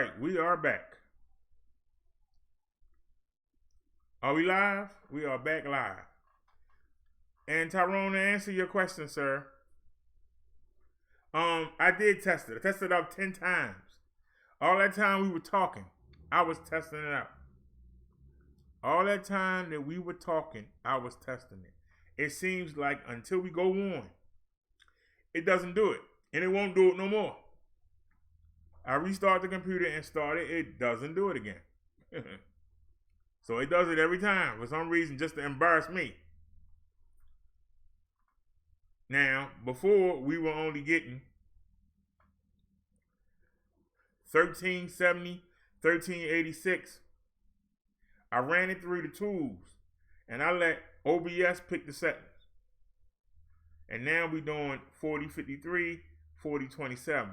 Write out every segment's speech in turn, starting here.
right, we are back. Are we live? We are back live. And Tyrone, to answer your question, sir, I did test it. I tested it out 10 times. All that time we were talking, I was testing it out. All that time that we were talking, I was testing it. It seems like until we go on, it doesn't do it. And it won't do it no more. I restart the computer and start it. It doesn't do it again. So it does it every time for some reason just to embarrass me. Now, before we were only getting 1370, 1386. I ran it through the tools and I let OBS pick the settings. And now we're doing 4053, 4027.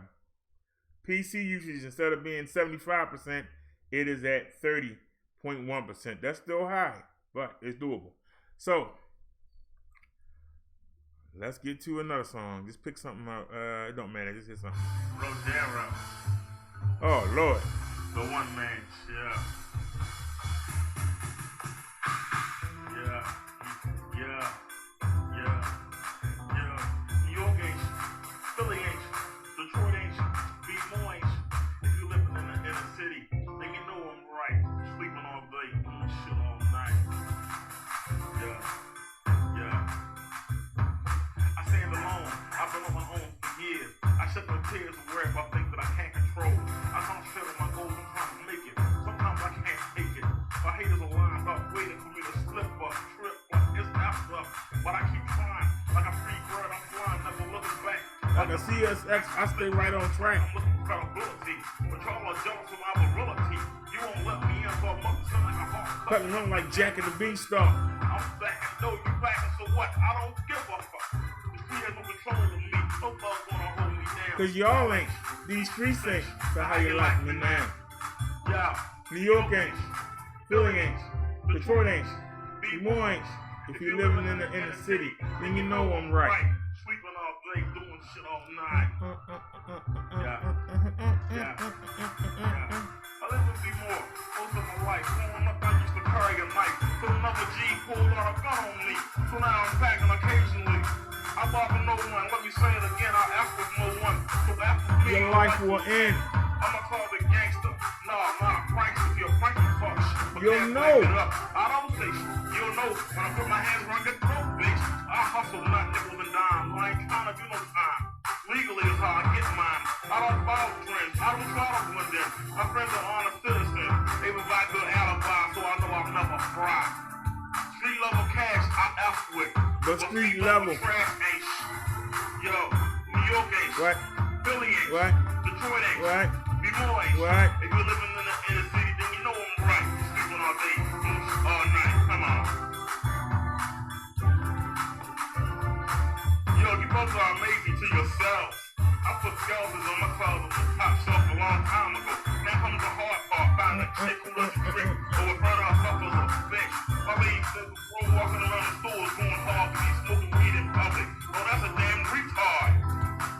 PC usage, instead of being 75%, it is at 30.1%. That's still high, but it's doable. So let's get to another song. Just pick something out. It don't matter. Just hit something. BROTHA. Oh Lord. The one man. Yeah. New York ain't, Philly ain't, Detroit ain't, B-More ain't. If you living in the inner city, then you know I'm right. Sleeping all day, doing shit all night. Yeah. I stand alone. I've been on my own for years. I shed no tears and worry about things that I can't control. I don't sit on my goals and trying to make it. Sometimes I can't take it. My haters are lined up waiting for me to slip up, trip up, it's after up. But I keep trying. Like a free bird, I'm flying, never looking back. Like a CSX, I stay right on track. I'm looking for credibility, but y'all are jealous of my virility. You won't let me in, so I'm up to like a hard cut. Cutting home like Jack and the Beanstalk. I'm back and know you back, and so what? I don't give a fuck. The street has no control of me. No thug's gonna hold me down. Cause y'all ain't. These streets ain't. So how you like me now? Yeah. New York ain't. Philly ain't. Detroit ain't. B-More ain't. If you're living in the inner city, then you know I'm right. Sleeping all day, doing shit all night. Yeah. I live with B-More most of my life. Growing up, I used to carry a knife. Till another G pulled out a gun on me. So now I'm packing occasionally. I bother no one. Let me say it again. I ask with no one. So after me, your life will end. I'ma call the gangster. No, I'm not a prankster. If you're a prankster, talk shit. You'll know. I don't say shit. You'll know when I put my hands around your throat, bitch. I hustle, not nickels and dimes. I ain't trying to do no time. Legally is how I get mine. I don't follow trends. I don't try to blend in. My friends are honest citizens. They provide good alibi, so I know I'm never fried. Street level cash, I F with. But street level trash ain't shit. Yo, New York ain't shit. What? Philly ain't What? Detroit ain't What? B-More ain't What? If you're living in the inner city, then you know I'm right. Sleeping all day, doing shit all night. Come on. Yo, you both are amazing to yourselves. I put skeletons on my clothes on the top shelf a long time ago. Now comes the hard part. Find a chick who does the trick. Or with her suffers a bitch. My lady says the bro walking around the stores going hard to be smoking weed in public. Oh, that's a damn retard.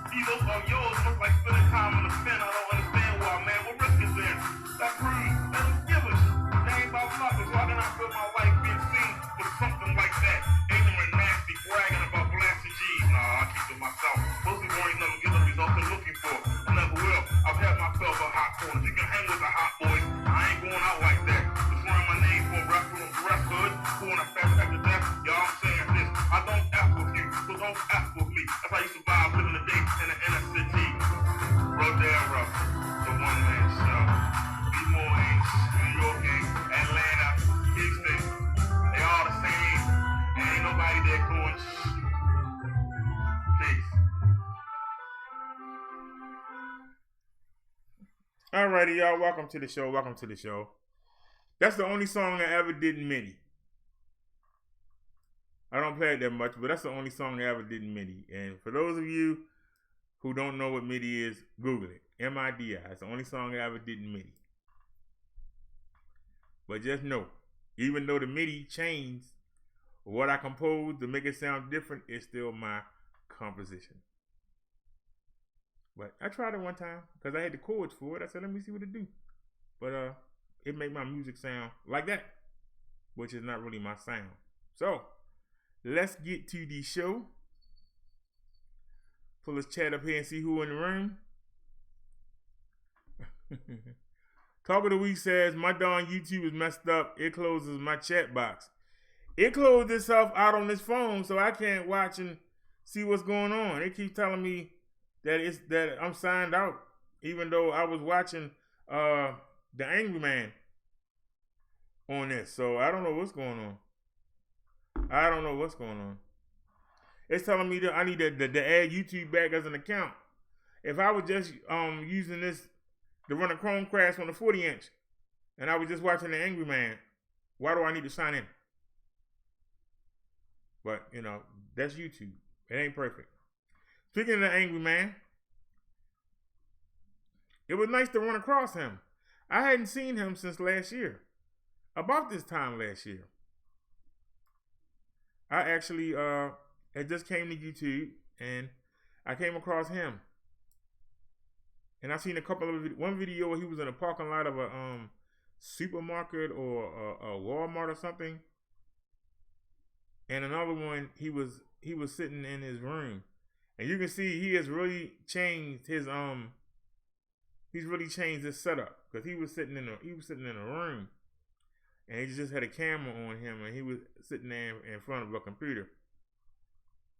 These are yours look like spending time in the pen. I don't understand why, man. What risk is there? That breed, that don't give a shit. They ain't about nothing. So I cannot feel my life being seen with something like that. Ignorant, nasty, bragging about blasting G's. Nah, I keep it myself. Most people ain't never get the results they're looking for. I never will. I've had myself a hot corner. You can hang with the hot boys. I ain't going out like that. Just run my name for a rap from the rest hood. Who wanna fast track to death? Y'all, I'm saying this. I don't F with you, so don't F with me. That's how you survive living the day in the inner city. BROTHA, the one man show. B-More ain't, New York ain't, Atlanta, Houston. They all the same. Ain't nobody there going shit. Peace. Alrighty, y'all. Welcome to the show. Welcome to the show. That's the only song I ever did in MIDI. I don't play it that much, but that's the only song I ever did in MIDI. And for those of you who don't know what MIDI is, Google it. M-I-D-I. It's the only song I ever did in MIDI. But just know, even though the MIDI changed what I composed to make it sound different, it's still my composition. But I tried it one time because I had the chords for it. I said, let me see what it do. but it make my music sound like that, which is not really my sound. So let's get to the show. Pull this chat up here and see who in the room. Talk of the week says, my darn YouTube is messed up. It closes my chat box. It closed itself out on this phone, so I can't watch and see what's going on. It keeps telling me that I'm signed out, even though I was watching the Angry Man on this. So I don't know what's going on. I don't know what's going on. It's telling me that I need to add YouTube back as an account. If I was just using this to run a Chromecast on the 40-inch, and I was just watching the Angry Man, why do I need to sign in? But, you know, that's YouTube. It ain't perfect. Speaking of the Angry Man, it was nice to run across him. I hadn't seen him since last year. About this time last year. I actually had just came to YouTube, and I came across him. And I seen a couple of one video where he was in a parking lot of a supermarket or a Walmart or something, and another one he was sitting in his room, and you can see he has really changed his he's really changed his setup, because he was sitting in a room, and he just had a camera on him, and he was sitting there in front of a computer,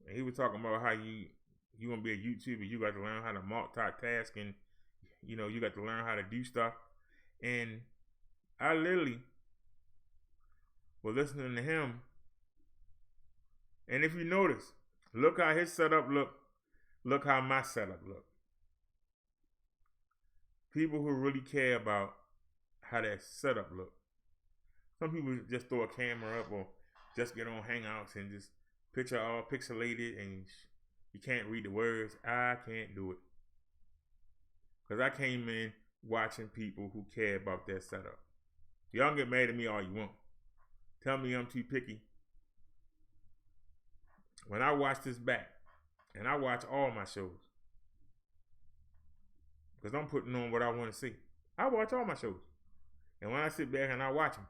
and he was talking about how you want to be a YouTuber, you got to learn how to multitask, and you know, you got to learn how to do stuff. And I literally was listening to him. And if you notice, look how his setup look. Look how my setup look. People who really care about how that setup look. Some people just throw a camera up or just get on Hangouts and just picture all pixelated and you can't read the words. I can't do it. Because I came in watching people who care about their setup. Y'all can get mad at me all you want. Tell me I'm too picky. When I watch this back, and I watch all my shows, because I'm putting on what I want to see. I watch all my shows. And when I sit back and I watch them,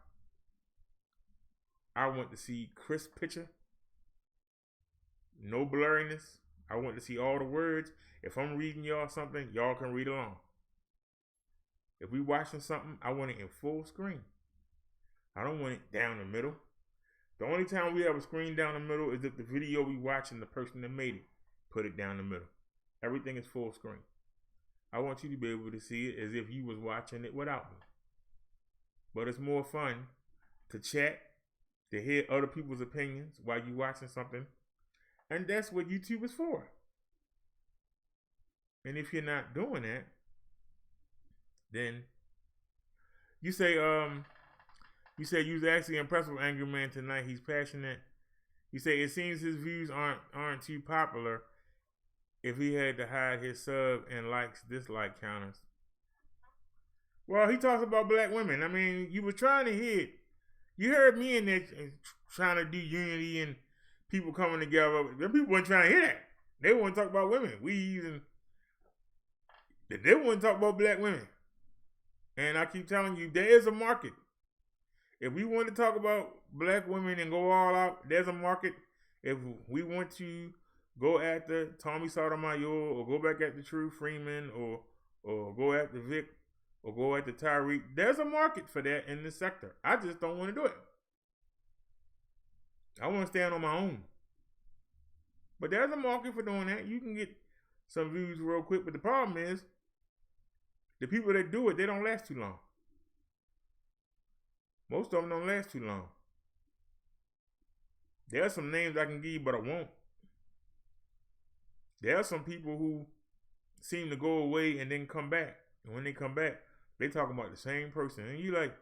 I want to see crisp picture, no blurriness. I want to see all the words. If I'm reading y'all something, y'all can read along. If we watching something, I want it in full screen. I don't want it down the middle. The only time we have a screen down the middle is if the video we watching, the person that made it put it down the middle. Everything is full screen. I want you to be able to see it as if you was watching it without me. But it's more fun to chat, to hear other people's opinions while you watching something. And that's what YouTube is for. And if you're not doing that, then you say you was actually impressed with Angry Man tonight. He's passionate. You say it seems his views aren't too popular if he had to hide his sub and dislike counters. Well, he talks about black women. I mean, you were trying to hit. You heard me in there trying to do unity and people coming together. Them people weren't trying to hear that. They want to talk about women. They want to talk about black women. And I keep telling you, there is a market. If we want to talk about black women and go all out, there's a market. If we want to go after Tommy Sotomayor or go back at the True Freeman or go after Vic or go after Tyreek, there's a market for that in this sector. I just don't want to do it. I want to stand on my own. But there's a market for doing that. You can get some views real quick, but the problem is the people that do it, they don't last too long. Most of them don't last too long. There are some names I can give you, but I won't. There are some people who seem to go away and then come back. And when they come back, they talking about the same person. And you like,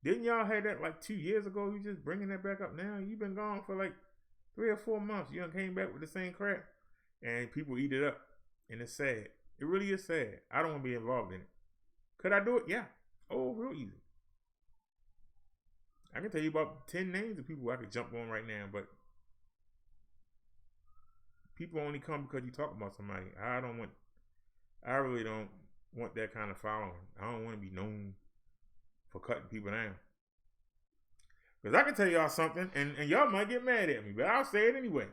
didn't y'all have that like 2 years ago? You just bringing that back up now? You've been gone for like 3 or 4 months. You done came back with the same crap. And people eat it up. And it's sad. It really is sad. I don't want to be involved in it. Could I do it? Yeah. Oh, real easy. I can tell you about 10 names of people I could jump on right now, but people only come because you talk about somebody. I really don't want that kind of following. I don't want to be known for cutting people down. Because I can tell y'all something, and y'all might get mad at me, but I'll say it anyway.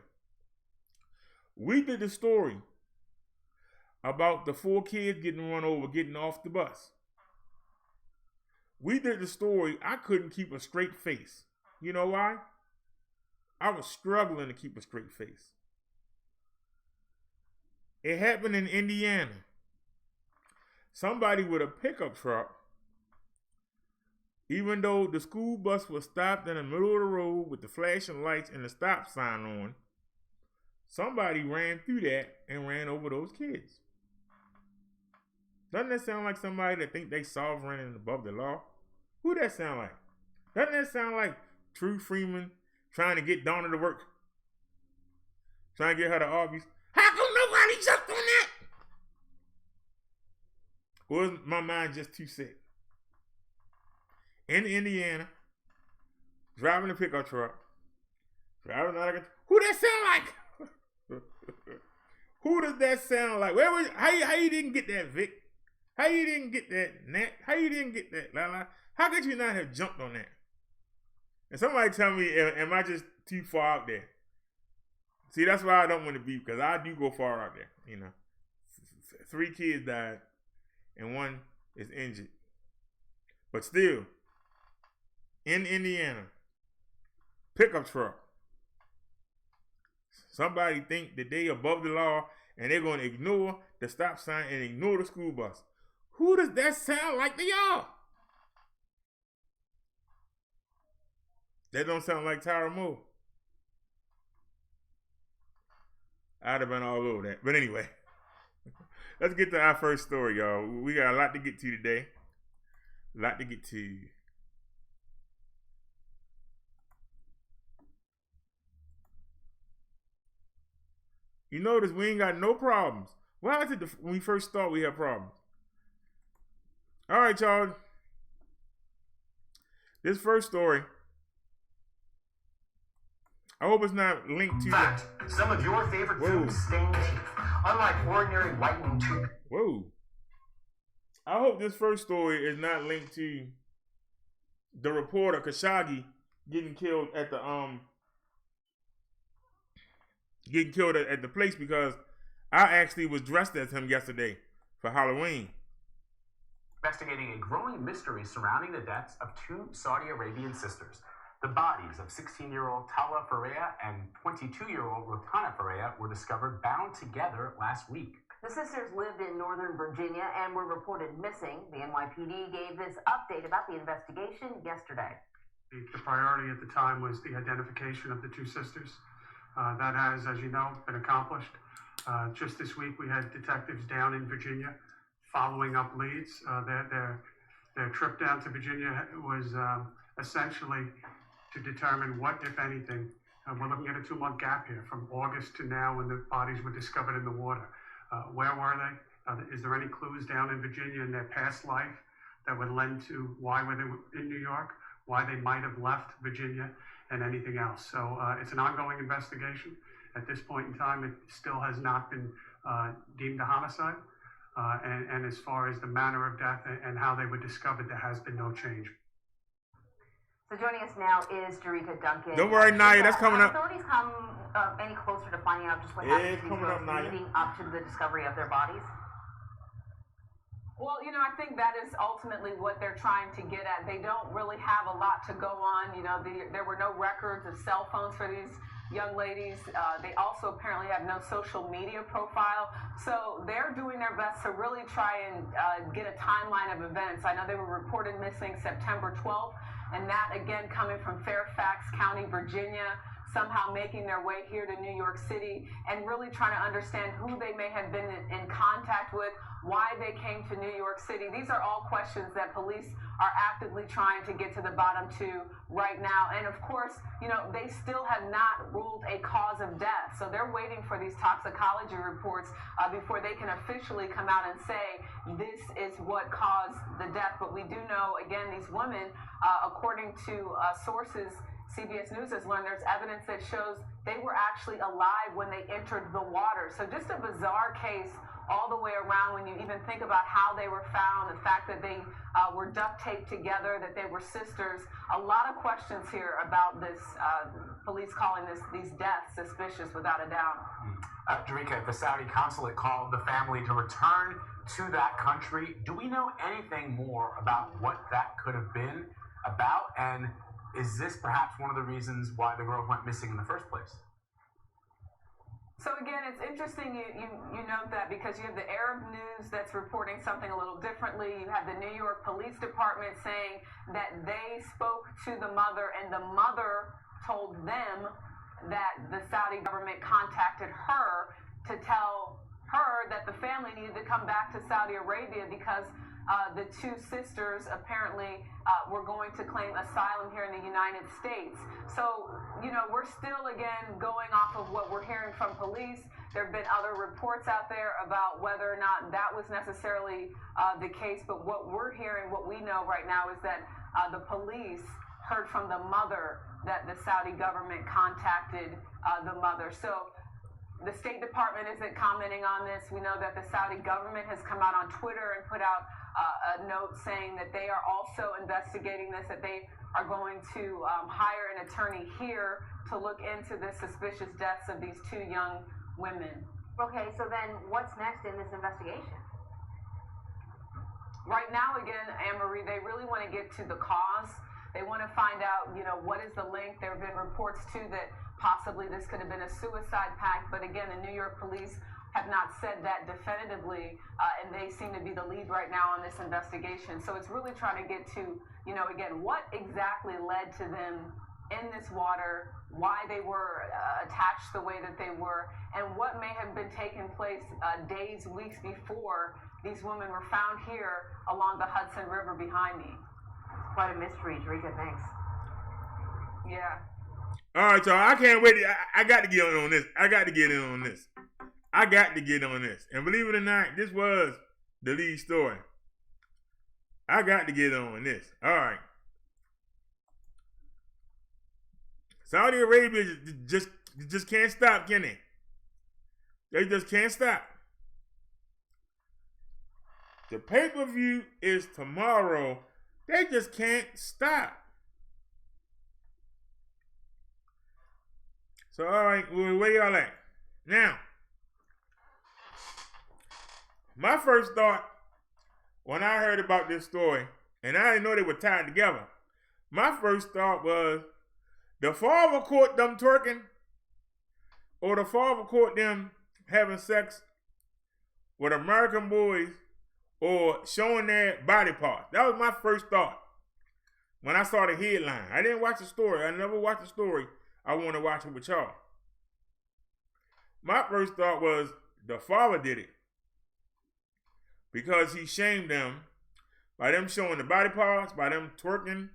We did the story about the 4 kids getting run over, getting off the bus. We did the story, I couldn't keep a straight face. You know why? I was struggling to keep a straight face. It happened in Indiana. Somebody with a pickup truck, even though the school bus was stopped in the middle of the road with the flashing lights and the stop sign on, somebody ran through that and ran over those kids. Doesn't that sound like somebody that think they sovereign and above the law? Who that sound like? Doesn't that sound like True Freeman trying to get Donna to work? Trying to get her to Arby's? How come nobody jumped on that? Or is my mind just too sick? In Indiana, driving a pickup truck, driving out of who that sound like? Who does that sound like? Where was how you didn't get that, Vic? How you didn't get that, Nat? How you didn't get that, Lala? How could you not have jumped on that? And somebody tell me, am I just too far out there? See, that's why I don't want to be, because I do go far out there. You know, 3 kids died, and 1 is injured. But still, in Indiana, pickup truck. Somebody think that they above the law, and they're going to ignore the stop sign and ignore the school bus. Who does that sound like to y'all? That don't sound like Tyra Moore. I'd have been all over that. But anyway, let's get to our first story, y'all. We got a lot to get to today. A lot to get to. You notice we ain't got no problems. Why is it when we first start we have problems? All right, y'all. This first story, I hope it's not linked to fact, some of your favorite foods stain teeth, unlike ordinary whitening tooth. Whoa. I hope this first story is not linked to the reporter Khashoggi getting killed at the place, because I actually was dressed as him yesterday for Halloween. Investigating a growing mystery surrounding the deaths of 2 Saudi Arabian sisters. The bodies of 16-year-old Tala Faria and 22-year-old Rotana Faria were discovered bound together last week. The sisters lived in Northern Virginia and were reported missing. The NYPD gave this update about the investigation yesterday. The priority at the time was the identification of the 2 sisters. That has, as you know, been accomplished. Just this week, we had detectives down in Virginia following up leads. Their trip down to Virginia was essentially to determine what, if anything, we're looking at a 2-month gap here from August to now when the bodies were discovered in the water. Where were they? Is there any clues down in Virginia in their past life that would lend to why were they in New York, why they might have left Virginia, and anything else? So it's an ongoing investigation. At this point in time, it still has not been deemed a homicide. And as far as the manner of death and how they were discovered, there has been no change. So joining us now is DERRICK Duncan. Don't worry, Naya, that's coming up. Authorities come any closer to finding out just what happened to these girls leading up to the discovery of their bodies? Well, you know, I think that is ultimately what they're trying to get at. They don't really have a lot to go on. You know, there were no records of cell phones for these young ladies. They also apparently have no social media profile. So they're doing their best to really try and get a timeline of events. I know they were reported missing September 12th, and that again coming from Fairfax County, Virginia, somehow making their way here to New York City, and really trying to understand who they may have been in contact with, why they came to New York City. These are all questions that police are actively trying to get to the bottom to right now. And of course, you know, they still have not ruled a cause of death. So they're waiting for these toxicology reports before they can officially come out and say this is what caused the death. But we do know, again, these women, according to sources, CBS News has learned there's evidence that shows they were actually alive when they entered the water. So just a bizarre case all the way around. When you even think about how they were found, the fact that they were duct taped together, that they were sisters, a lot of questions here about this, police calling these deaths suspicious without a doubt. DERRICK, the Saudi consulate called the family to return to that country. Do we know anything more about what that could have been about? And is this perhaps one of the reasons why the girls went missing in the first place? So again, it's interesting you note that, because you have the Arab News that's reporting something a little differently. You have the New York Police Department saying that they spoke to the mother, and the mother told them that the Saudi government contacted her to tell her that the family needed to come back to Saudi Arabia because the two sisters apparently were going to claim asylum here in the United States. So, you know, we're still, again, going off of what we're hearing from police. There have been other reports out there about whether or not that was necessarily the case. But what we're hearing, what we know right now, is that the police heard from the mother that the Saudi government contacted the mother. So the State Department isn't commenting on this. We know that the Saudi government has come out on Twitter and put out a note saying that they are also investigating this, that they are going to hire an attorney here to look into the suspicious deaths of these two young women. Okay, so then what's next in this investigation? Right now, again, Anne-Marie, they really want to get to the cause. They want to find out, you know, what is the link. There have been reports, too, that possibly this could have been a suicide pact. But again, the New York police have not said that definitively, and they seem to be the lead right now on this investigation. So it's really trying to get to, you know, again, what exactly led to them in this water, why they were attached the way that they were, and what may have been taking place days, weeks before these women were found here along the Hudson River behind me. Quite a mystery, DERRICK. Thanks. Yeah. All right, y'all. I can't wait. I got to get on this. I got to get in on this. I got to get on this. And believe it or not, this was the lead story. I got to get on this. All right. Saudi Arabia just can't stop, can they? They just can't stop. The pay-per-view is tomorrow. They just can't stop. So, all right, where y'all at? Now, my first thought when I heard about this story, and I didn't know they were tied together, my first thought was, the father caught them twerking, or the father caught them having sex with American boys, or showing their body parts. That was my first thought when I saw the headline. I didn't watch the story. I never watched the story. I want to watch it with y'all. My first thought was the father did it because he shamed them by them showing the body parts, by them twerking,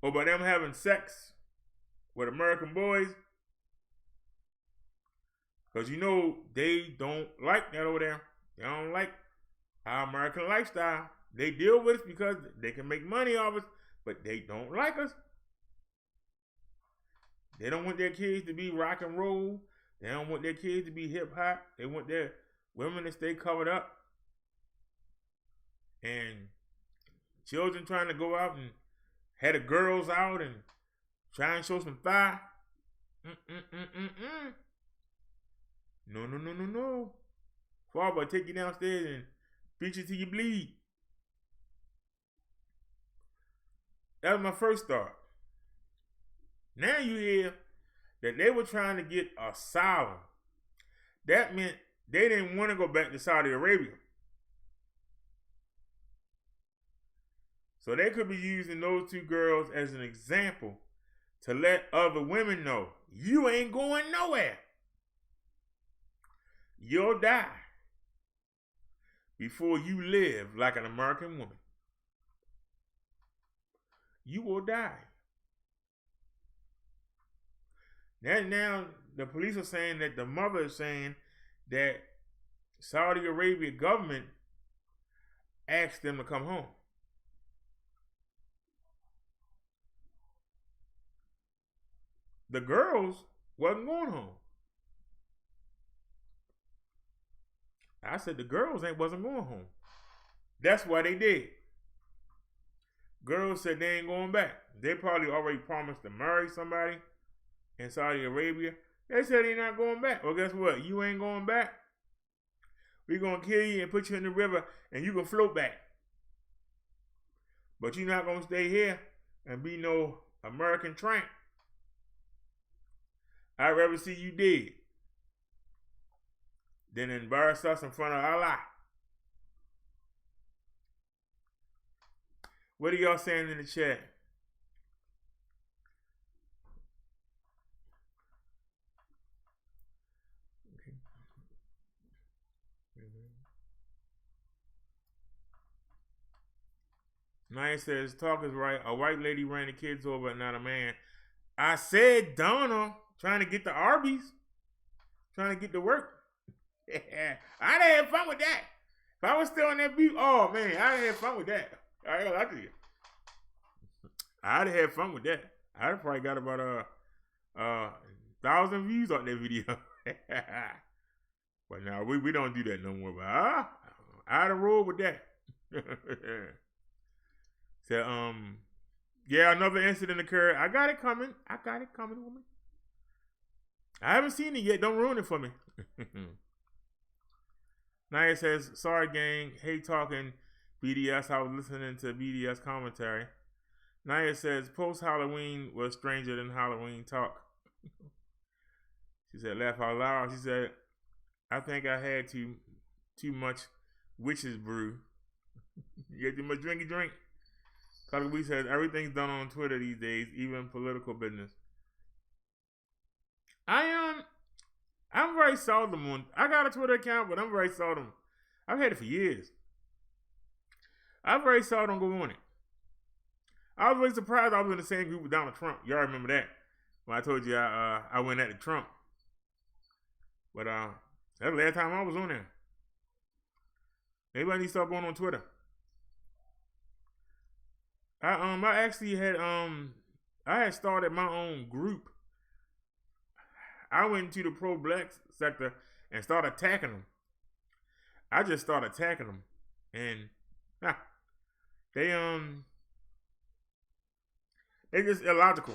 or by them having sex with American boys. Because, you know, they don't like that over there. They don't like our American lifestyle. They deal with us because they can make money off us, but they don't like us. They don't want their kids to be rock and roll. They don't want their kids to be hip hop. They want their women to stay covered up. And children trying to go out and have the girls out and try and show some thigh. No, no, no, no, no. Father, take you downstairs and beat you till you bleed. That was my first thought. Now you hear that they were trying to get asylum. That meant they didn't want to go back to Saudi Arabia. So they could be using those two girls as an example to let other women know, you ain't going nowhere. You'll die before you live like an American woman. You will die. Now the police are saying that the mother is saying that Saudi Arabia government asked them to come home. The girls wasn't going home. I said the girls wasn't going home. That's why they did. Girls said they ain't going back. They probably already promised to marry somebody in Saudi Arabia. They said they're not going back. Well, guess what? You ain't going back. We're going to kill you and put you in the river and you can float back. But you're not going to stay here and be no American tramp. I'd rather see you dead than embarrass us in front of Allah. What are y'all saying in the chat? Okay. Naya says, talk is right. A white lady ran the kids over, not a man. I said Donna trying to get the Arby's. Trying to get to work. I'd have had fun with that. If I was still on that beat, oh man, I'd have had fun with that. I ain't gonna lie to you. I'd have had fun with that. I'd probably got about 1,000 views on that video. But now we don't do that no more. But I'd have rolled with that. So yeah, another incident occurred. I got it coming, woman. I haven't seen it yet. Don't ruin it for me. Naya says, sorry gang, hate talking BDS. I was listening to BDS commentary. Naya says, post-Halloween was stranger than Halloween talk. She said, laugh out loud. She said, I think I had too much witch's brew. You get too much drink. Dr. B says, everything's done on Twitter these days, even political business. I'm very seldom on. I got a Twitter account, but I'm very seldom. I've had it for years. I very seldom go on it. I was really surprised I was in the same group with Donald Trump. Y'all remember that? When I told you I went at the Trump. But that's the last time I was on there. Maybe I need to start going on Twitter. I actually had I had started my own group. I went into the pro-black sector and started attacking them. I just started attacking them, and they're just illogical.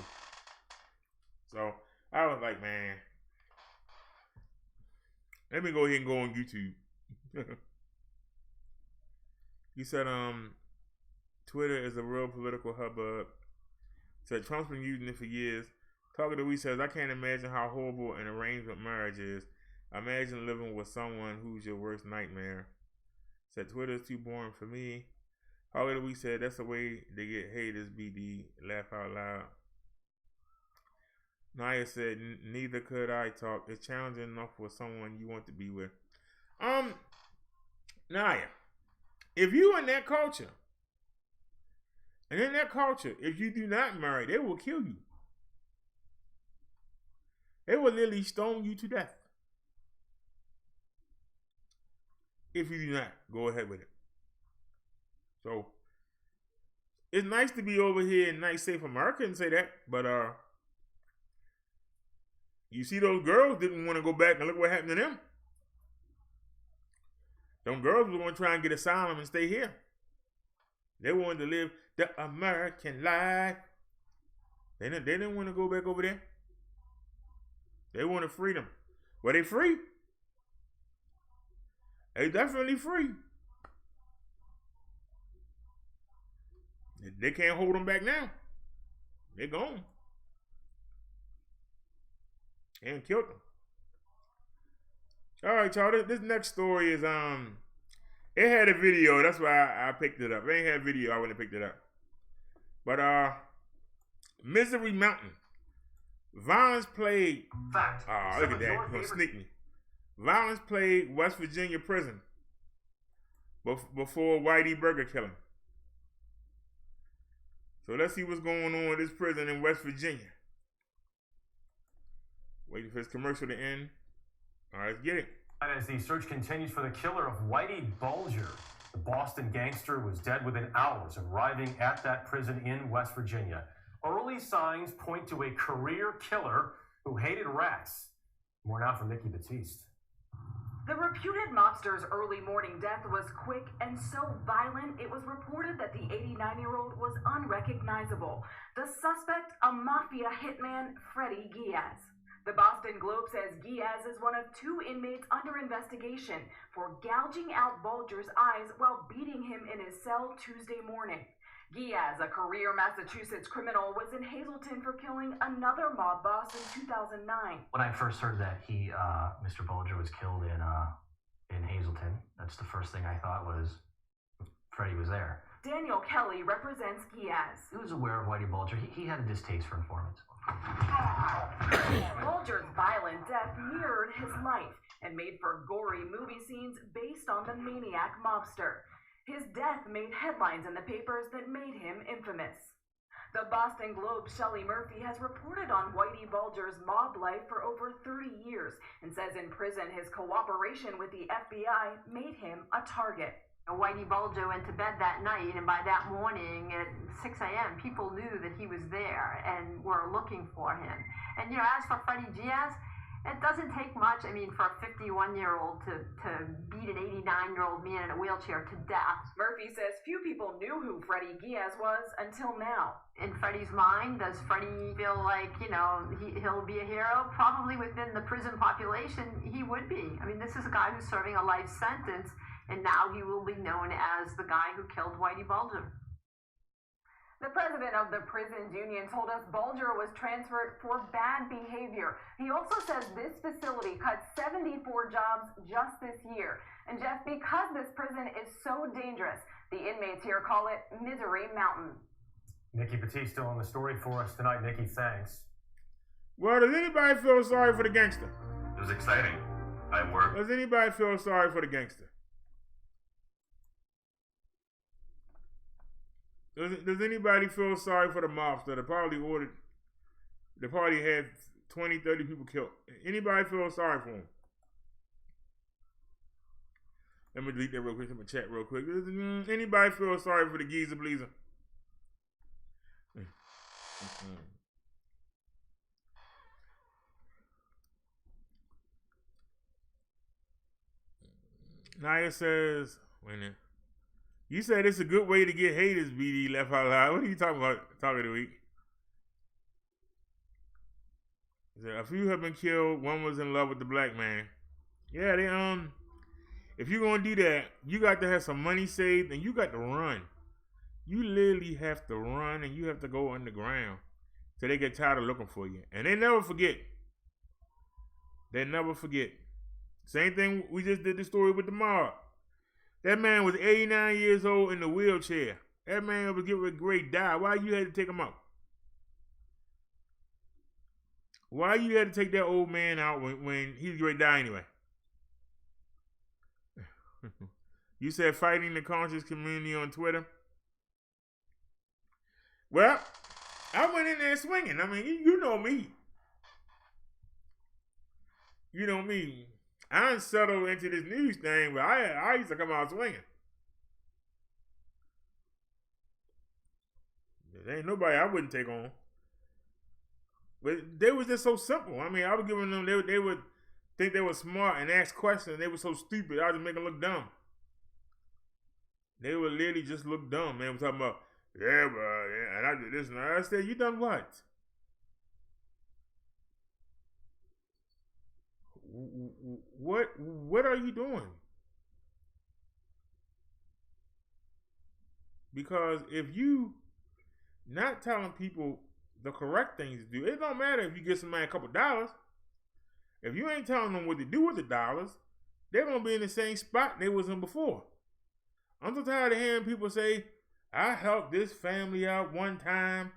So I was like, man, let me go ahead and go on YouTube. He said, Twitter is a real political hubbub. Said Trump's been using it for years. Talking to We says, I can't imagine how horrible an arrangement marriage is. Imagine living with someone who's your worst nightmare. Said Twitter is too boring for me. Talking to We said, that's the way they get haters, BD. Laugh out loud. Naya said, neither could I talk. It's challenging enough for someone you want to be with. Naya, if you in that culture, and in that culture, if you do not marry, they will kill you. They will literally stone you to death. If you do not go ahead with it. So, it's nice to be over here in nice, safe America and say that, but you see those girls didn't want to go back and look what happened to them. Them girls were going to try and get asylum and stay here. They wanted to live the American life. They didn't want to go back over there. They wanted freedom. Were they free? They definitely free. They can't hold them back now. They're gone. And killed them. All right, y'all. This next story is it had a video. That's why I picked it up. If it ain't had a video, I wouldn't have picked it up. But Misery Mountain. Violence plagued. Fact. Look at that. You're gonna sneak me. Violence plagued West Virginia prison before Whitey Burger killing. So let's see what's going on in this prison in West Virginia. Waiting for this commercial to end. All right, let's get it. As the search continues for the killer of Whitey Bulger, the Boston gangster was dead within hours of arriving at that prison in West Virginia. Early signs point to a career killer who hated rats. More now from Nikki Batiste. The reputed mobster's early morning death was quick and so violent, it was reported that the 89-year-old was unrecognizable. The suspect, a mafia hitman, Freddy Diaz. The Boston Globe says Diaz is one of 2 inmates under investigation for gouging out Bulger's eyes while beating him in his cell Tuesday morning. Diaz, a career Massachusetts criminal, was in Hazleton for killing another mob boss in 2009. When I first heard that Mr. Bulger was killed in Hazleton, that's the first thing I thought was Freddie was there. Daniel Kelly represents Diaz. He was aware of Whitey Bulger. He had a distaste for informants. Bulger's violent death mirrored his life and made for gory movie scenes based on the maniac mobster. His death made headlines in the papers that made him infamous. The Boston Globe's Shelley Murphy has reported on Whitey Bulger's mob life for over 30 years and says in prison his cooperation with the FBI made him a target. Whitey Bulger went to bed that night, and by that morning at 6 a.m., people knew that he was there and were looking for him. And, as for Freddy Diaz, it doesn't take much, for a 51-year-old to beat an 89-year-old man in a wheelchair to death. Murphy says few people knew who Freddy Diaz was until now. In Freddy's mind, does Freddy feel like, he'll be a hero? Probably within the prison population, he would be. This is a guy who's serving a life sentence, and now he will be known as the guy who killed Whitey Bulger. The president of the prisons union told us Bulger was transferred for bad behavior. He also says this facility cut 74 jobs just this year. And Jeff, because this prison is so dangerous, the inmates here call it Misery Mountain. Nikki Petit still on the story for us tonight. Nikki, thanks. Well, does anybody feel sorry for the gangster? It was exciting. I worked. Does anybody feel sorry for the gangster? Does anybody feel sorry for the mobster that probably had 20, 30 people killed? Anybody feel sorry for him? Let me delete that real quick. Let me chat real quick. Does anybody feel sorry for the geezer pleaser? Naya says, wait a minute. You said it's a good way to get haters, BD left out loud. What are you talking about? Talk of the week. A few have been killed. One was in love with the black man. Yeah, if you're gonna do that, you got to have some money saved and you got to run. You literally have to run and you have to go underground till they get tired of looking for you. And they never forget. They never forget. Same thing, we just did the story with the mob. That man was 89 years old in the wheelchair. That man was getting ready to die. Why you had to take him out? Why you had to take that old man out when he was ready to die anyway? You said fighting the conscious community on Twitter. Well, I went in there swinging. You know me. You know me. I didn't settle into this news thing, but I used to come out swinging. There ain't nobody I wouldn't take on. But they was just so simple. I was giving them, they would think they were smart and ask questions. They were so stupid, I was just making them look dumb. They would literally just look dumb. Man was talking about, yeah, bro, yeah, and I did this and that. I said, you done what? What are you doing? Because if you not telling people the correct things to do, it don't matter if you get somebody a couple dollars. If you ain't telling them what to do with the dollars, they're gonna be in the same spot they was in before. I'm so tired of hearing people say, I helped this family out one time,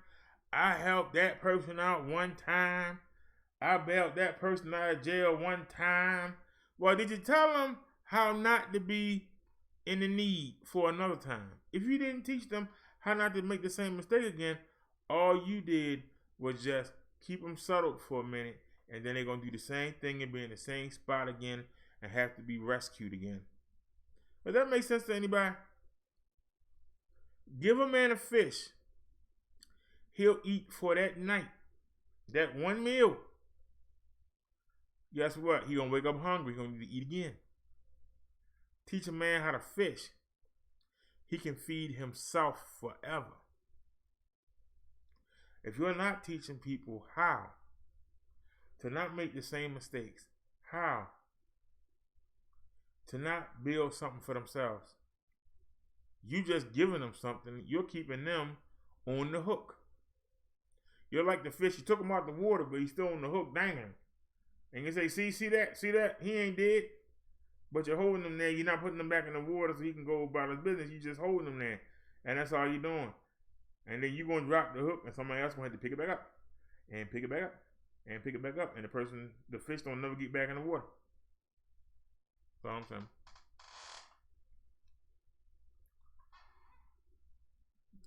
I helped that person out one time, I bailed that person out of jail one time. Well, did you tell them how not to be in the need for another time? If you didn't teach them how not to make the same mistake again, all you did was just keep them settled for a minute, and then they're going to do the same thing and be in the same spot again and have to be rescued again. Does that make sense to anybody? Give a man a fish. He'll eat for that night. That one meal. Guess what? He gonna wake up hungry. He gonna need to eat again. teach a man how to fish, he can feed himself forever. If you're not teaching people how to not make the same mistakes, how to not build something for themselves, you just giving them something, you're keeping them on the hook. You're like the fish, you took him out the water, but he's still on the hook dangling. And you say, see that? He ain't dead. But you're holding him there. You're not putting him back in the water so he can go about his business. You're just holding him there. And that's all you're doing. And then you're going to drop the hook and somebody else going to have to pick it back up. And pick it back up. And pick it back up. And the fish don't never get back in the water. That's all I'm saying.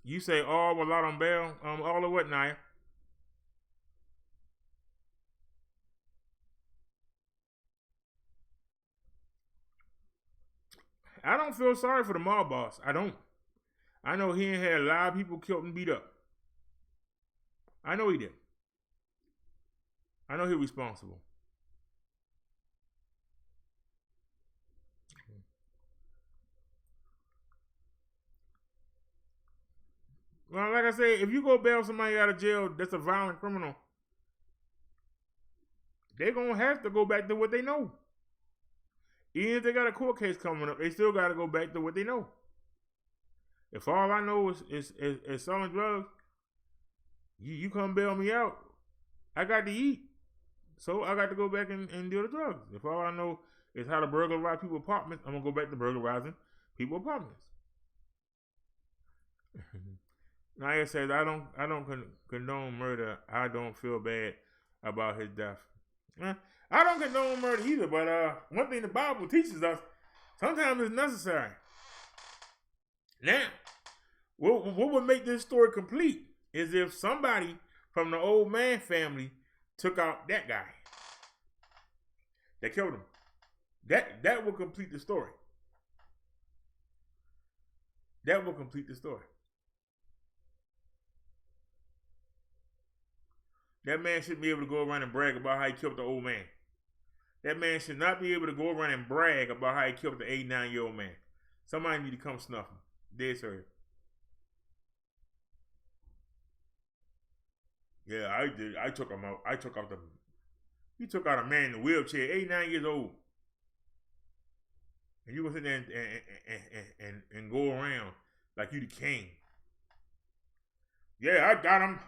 You say all a lot on bail. All of what, Naya? I don't feel sorry for the mob boss. I don't. I know he ain't had a lot of people killed and beat up. I know he did. I know he's responsible. Well, like I say, if you go bail somebody out of jail that's a violent criminal, they're going to have to go back to what they know. Even if they got a court case coming up, they still got to go back to what they know. If all I know is selling drugs, you come bail me out, I got to eat. So I got to go back and deal the drugs. If all I know is how to burglarize people's apartments, I'm going to go back to burglarizing people's apartments. Naya says, I don't condone murder. I don't feel bad about his death. I don't condone murder either, but one thing the Bible teaches us, sometimes it's necessary. Now, what would make this story complete is if somebody from the old man family took out that guy that killed him. That will complete the story. That will complete the story. That man shouldn't be able to go around and brag about how he killed the old man. That man should not be able to go around and brag about how he killed the 89-year-old man. Somebody need to come snuff him. Dead serious. Yeah, I did. I took him out. He took out a man in a wheelchair, 89 years old. And you gonna sit there and go around like you the king. Yeah, I got him.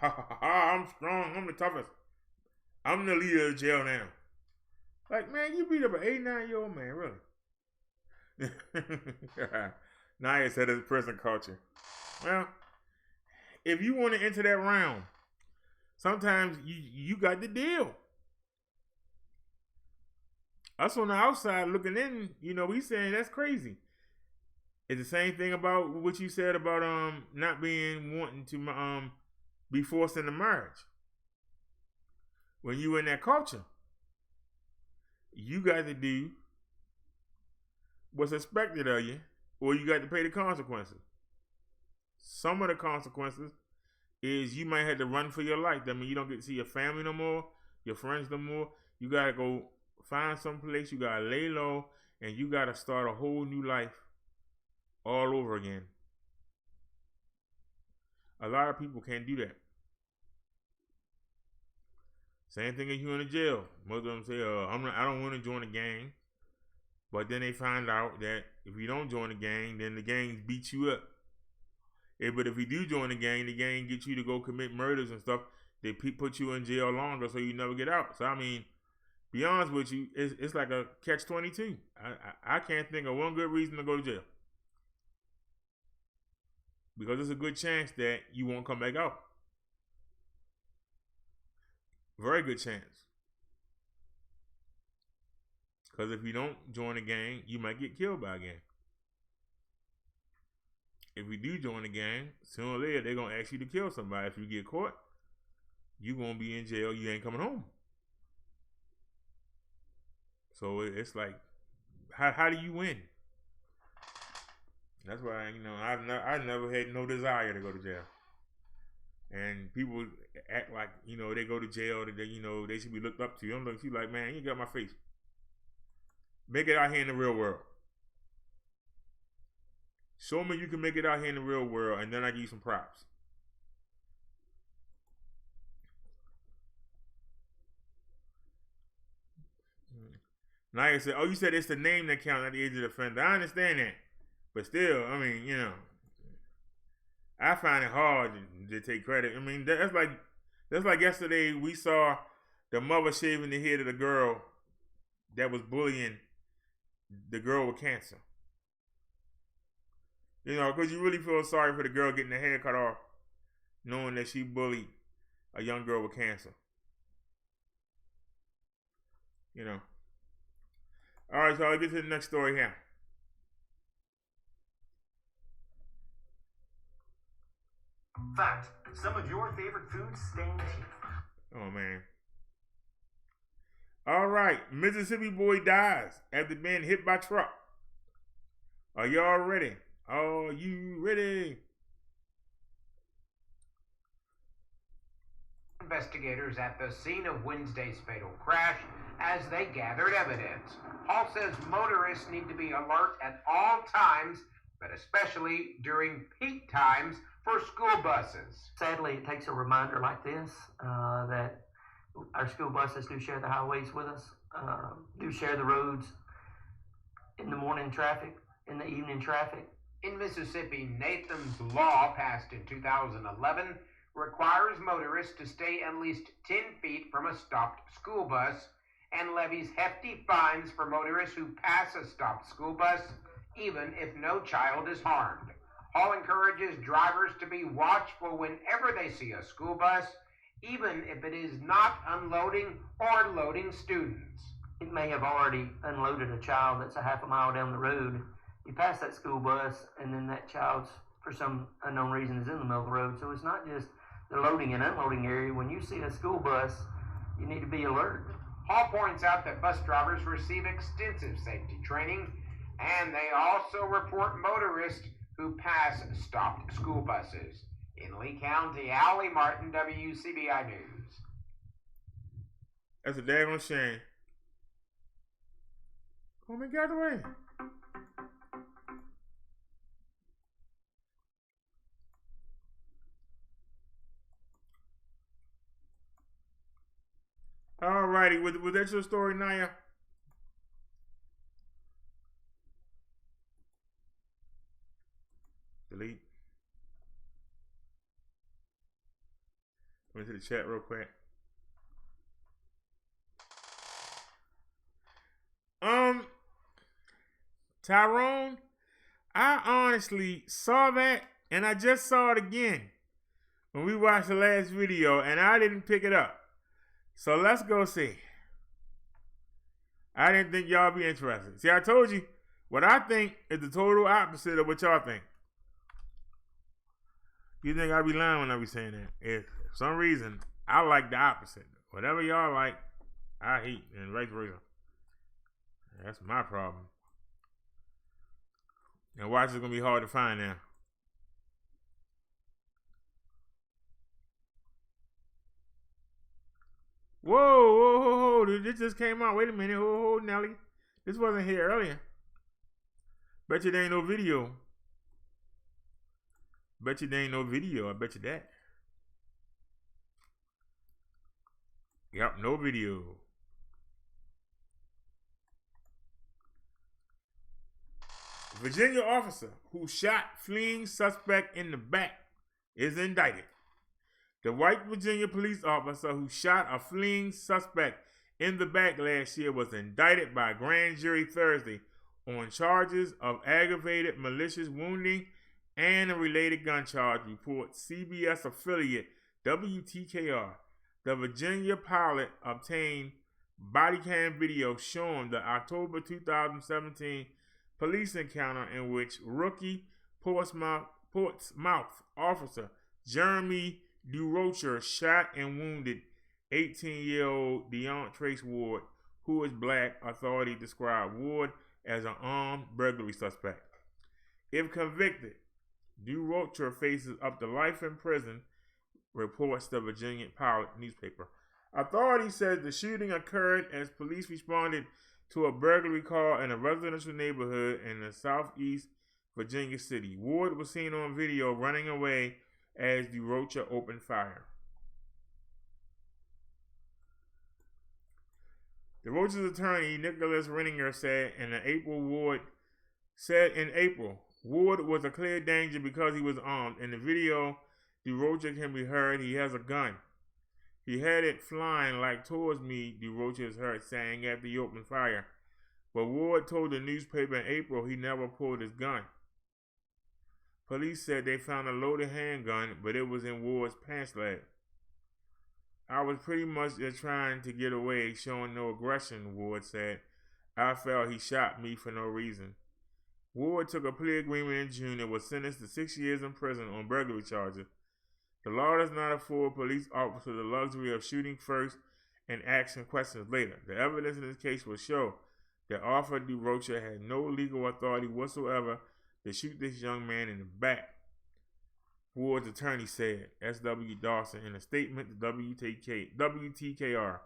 I'm strong. I'm the toughest. I'm the leader of the jail now. Like, man, you beat up an 89-year-old man, really? Naya said it's prison culture. Well, if you want to enter that realm, sometimes you got the deal. Us on the outside looking in, we saying that's crazy. It's the same thing about what you said about not wanting to be forced into marriage. When you in that culture, you got to do what's expected of you, or you got to pay the consequences. Some of the consequences is you might have to run for your life. That means you don't get to see your family no more, your friends no more. You got to go find some place, you got to lay low, and you got to start a whole new life all over again. A lot of people can't do that. Same thing as you in a jail. Most of them say, I don't want to join a gang. But then they find out that if you don't join the gang, then the gang beats you up. But if you do join the gang gets you to go commit murders and stuff. They put you in jail longer so you never get out. So, I mean, be honest with you, it's like a catch-22. I can't think of one good reason to go to jail. Because there's a good chance that you won't come back out. Very good chance. Because if you don't join a gang, you might get killed by a gang. If you do join a gang, sooner or later they're going to ask you to kill somebody. If you get caught, you're going to be in jail. You ain't coming home. So it's like, how do you win? That's why, I never had no desire to go to jail. And people act like, they go to jail, they should be looked up to. I'm looking at you like, man, you got my face. Make it out here in the real world. Show me you can make it out here in the real world, and then I give you some props. Naya said, oh, you said it's the name that counts, not the age of the offender. I understand that. But still, I mean, you know, I find it hard to take credit. I mean, that's like yesterday we saw the mother shaving the head of the girl that was bullying the girl with cancer. You know, because you really feel sorry for the girl getting her hair cut off, knowing that she bullied a young girl with cancer. You know. All right, so I'll get to the next story here. Fact, some of your favorite foods stain teeth. Oh, man. All right, Mississippi boy dies after being hit by truck. Are y'all ready? Are you ready? Investigators at the scene of Wednesday's fatal crash as they gathered evidence. Hall says motorists need to be alert at all times, but especially during peak times for school buses. Sadly, it takes a reminder like this that our school buses do share the highways with us, do share the roads in the morning traffic, in the evening traffic. In Mississippi, Nathan's Law, passed in 2011, requires motorists to stay at least 10 feet from a stopped school bus and levies hefty fines for motorists who pass a stopped school bus, even if no child is harmed. Hall encourages drivers to be watchful whenever they see a school bus, even if it is not unloading or loading students. It may have already unloaded a child that's a half a mile down the road. You pass that school bus, and then that child's, for some unknown reason, is in the middle of the road. So it's not just the loading and unloading area. When you see a school bus, you need to be alert. Hall points out that bus drivers receive extensive safety training, and they also report motorists who pass stopped school buses. In Lee County, Allie Martin, WCBI News. That's a damn shame. Come and get away. Alrighty, was that your story, Naya? Delete. Went to the chat real quick. Tyrone, I honestly saw that, and I just saw it again when we watched the last video, and I didn't pick it up. So let's go see. I didn't think y'all be interested. See, I told you, what I think is the total opposite of what y'all think. You think I be lying when I be saying that? If for some reason, I like the opposite. Whatever y'all like, I hate, and vice versa. That's my problem. And watch, it's going to be hard to find now. Whoa, this just came out. Wait a minute, whoa, Nelly. This wasn't here earlier. Bet you there ain't no video. Bet you there ain't no video. I bet you that. Yep, no video. Virginia officer who shot fleeing suspect in the back is indicted. The white Virginia police officer who shot a fleeing suspect in the back last year was indicted by a grand jury Thursday on charges of aggravated malicious wounding and a related gun charge, reports CBS affiliate WTKR. The Virginia pilot obtained body cam video showing the October 2017 police encounter in which rookie Portsmouth officer Jeremy DeRocher shot and wounded 18-year-old DeAntrace Ward, who is black. Authority described Ward as an armed burglary suspect. If convicted, DeRocher faces up to life in prison, reports the Virginia Pilot newspaper. Authority says the shooting occurred as police responded to a burglary call in a residential neighborhood in the southeast Virginia City. Ward was seen on video running away as DeRocha opened fire. DeRocha's attorney, Nicholas Renninger, said in April, Ward was a clear danger because he was armed. In the video, DeRocha can be heard. He has a gun. He had it flying like towards me, DeRocha is heard saying after he opened fire. But Ward told the newspaper in April he never pulled his gun. Police said they found a loaded handgun, but it was in Ward's pants leg. I was pretty much just trying to get away, showing no aggression, Ward said. I felt he shot me for no reason. Ward took a plea agreement in June and was sentenced to 6 years in prison on burglary charges. The law does not afford police officers the luxury of shooting first and asking questions later. The evidence in this case will show that Arthur DeRocha had no legal authority whatsoever to shoot this young man in the back, Ward's attorney said. S.W. Dawson in a statement to WTKR.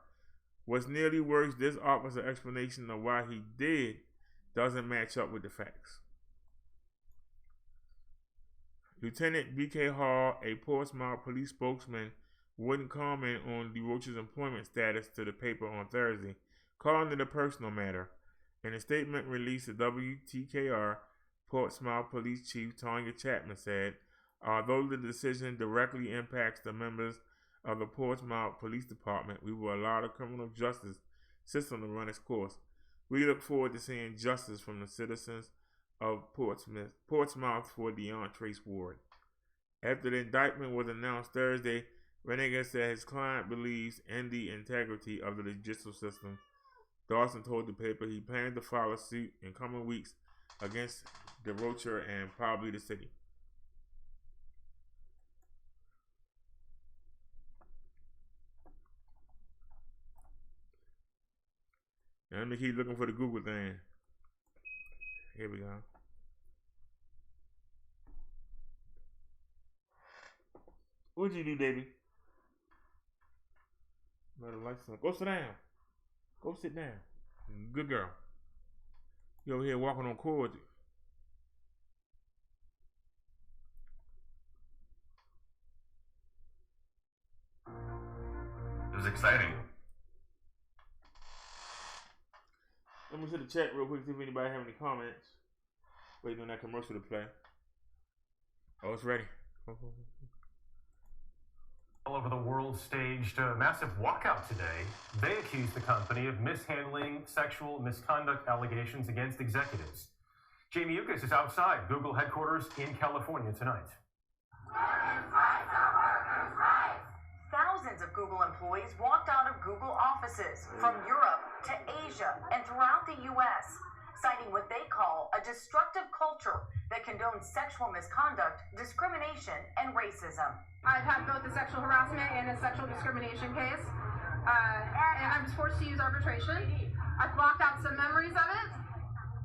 What's nearly worse, this officer's explanation of why he did doesn't match up with the facts. Lieutenant B.K. Hall, a Portsmouth police spokesman, wouldn't comment on DeRocha's employment status to the paper on Thursday, calling it a personal matter. In a statement released to WTKR, Portsmouth Police Chief Tanya Chapman said, although the decision directly impacts the members of the Portsmouth Police Department, we will allow the criminal justice system to run its course. We look forward to seeing justice from the citizens of Portsmouth for Deon Trace Ward. After the indictment was announced Thursday, Renninger said his client believes in the integrity of the judicial system. Dawson told the paper he plans to file a suit in coming weeks against DeRocha and probably the city. Now let me keep looking for the Google thing. Here we go. What'd you do, baby? Go sit down. Go sit down. Good girl. You over here walking on cords. It was exciting. Let me see the chat real quick, see if anybody have any comments. Waiting on that commercial to play. Oh, it's ready. All over the world staged a massive walkout today. They accused the company of mishandling sexual misconduct allegations against executives. Jamie Yukas is outside Google headquarters in California tonight. Thousands of Google employees walked out of Google offices from Europe to Asia and throughout the U.S., citing what they call a destructive culture that condones sexual misconduct, discrimination, and racism. I've had both a sexual harassment and a sexual discrimination case, and I was forced to use arbitration. I've blocked out some memories of it,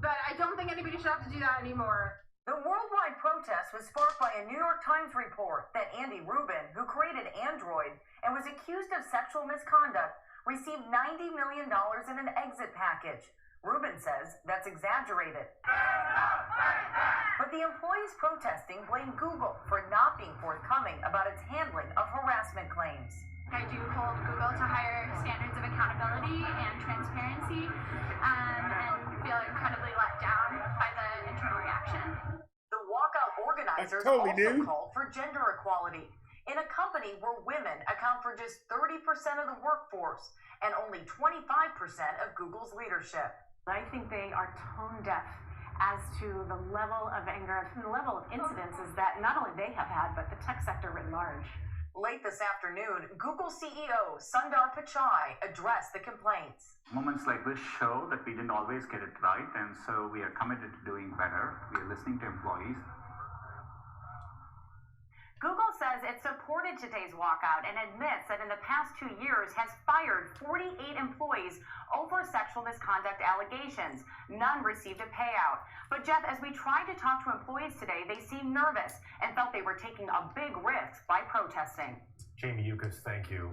but I don't think anybody should have to do that anymore. The worldwide protest was sparked by a New York Times report that Andy Rubin, who created Android and was accused of sexual misconduct, received $90 million in an exit package. Rubin says that's exaggerated. But the employees protesting blame Google for not being forthcoming about its handling of harassment claims. I do hold Google to higher standards of accountability and transparency, and feel incredibly let down by the internal reaction. The walkout organizers also called for gender equality in a company where women account for just 30% of the workforce and only 25% of Google's leadership. I think they are tone deaf as to the level of anger, the level of incidences that not only they have had, but the tech sector writ large. Late this afternoon, Google CEO Sundar Pichai addressed the complaints. Moments like this show that we didn't always get it right, and so we are committed to doing better. We are listening to employees. Google says it supported today's walkout and admits that in the past 2 years has fired 48 employees over sexual misconduct allegations. None received a payout. But Jeff, as we tried to talk to employees today, they seemed nervous and felt they were taking a big risk by protesting. Jamie Yukas, thank you.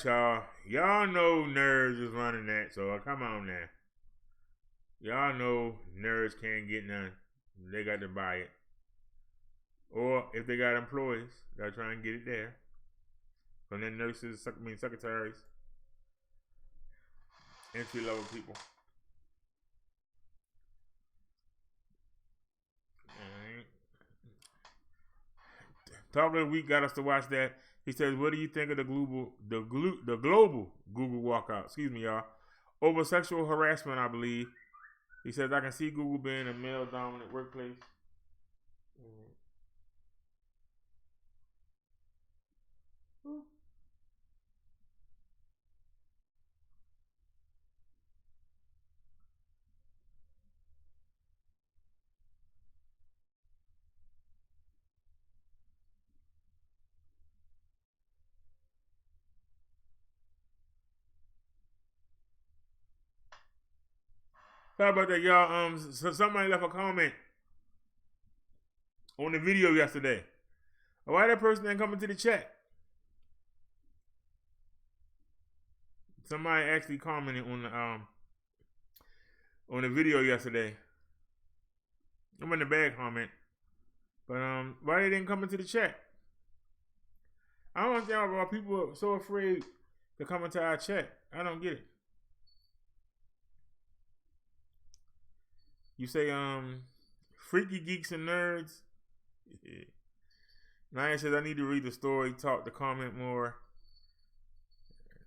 right, y'all. Y'all know Nerds is running that, so come on now. Y'all know Nerds can't get none. They got to buy it. Or if they got employees, they'll try and get it there. From their nurses, secretaries, entry-level people. Alright. Talk of the week got us to watch that. He says, what do you think of the global Google walkout? Excuse me, y'all. Over sexual harassment, I believe. He says, I can see Google being a male-dominant workplace. How about that, y'all? So somebody left a comment on the video yesterday. Why that person didn't come into the chat? Somebody actually commented on the video yesterday. It wasn't a bad comment, but why they didn't come into the chat? I don't understand why people are so afraid to come into our chat. I don't get it. You say, freaky geeks and nerds. Yeah. Naya says, I need to read the story, talk to comment more.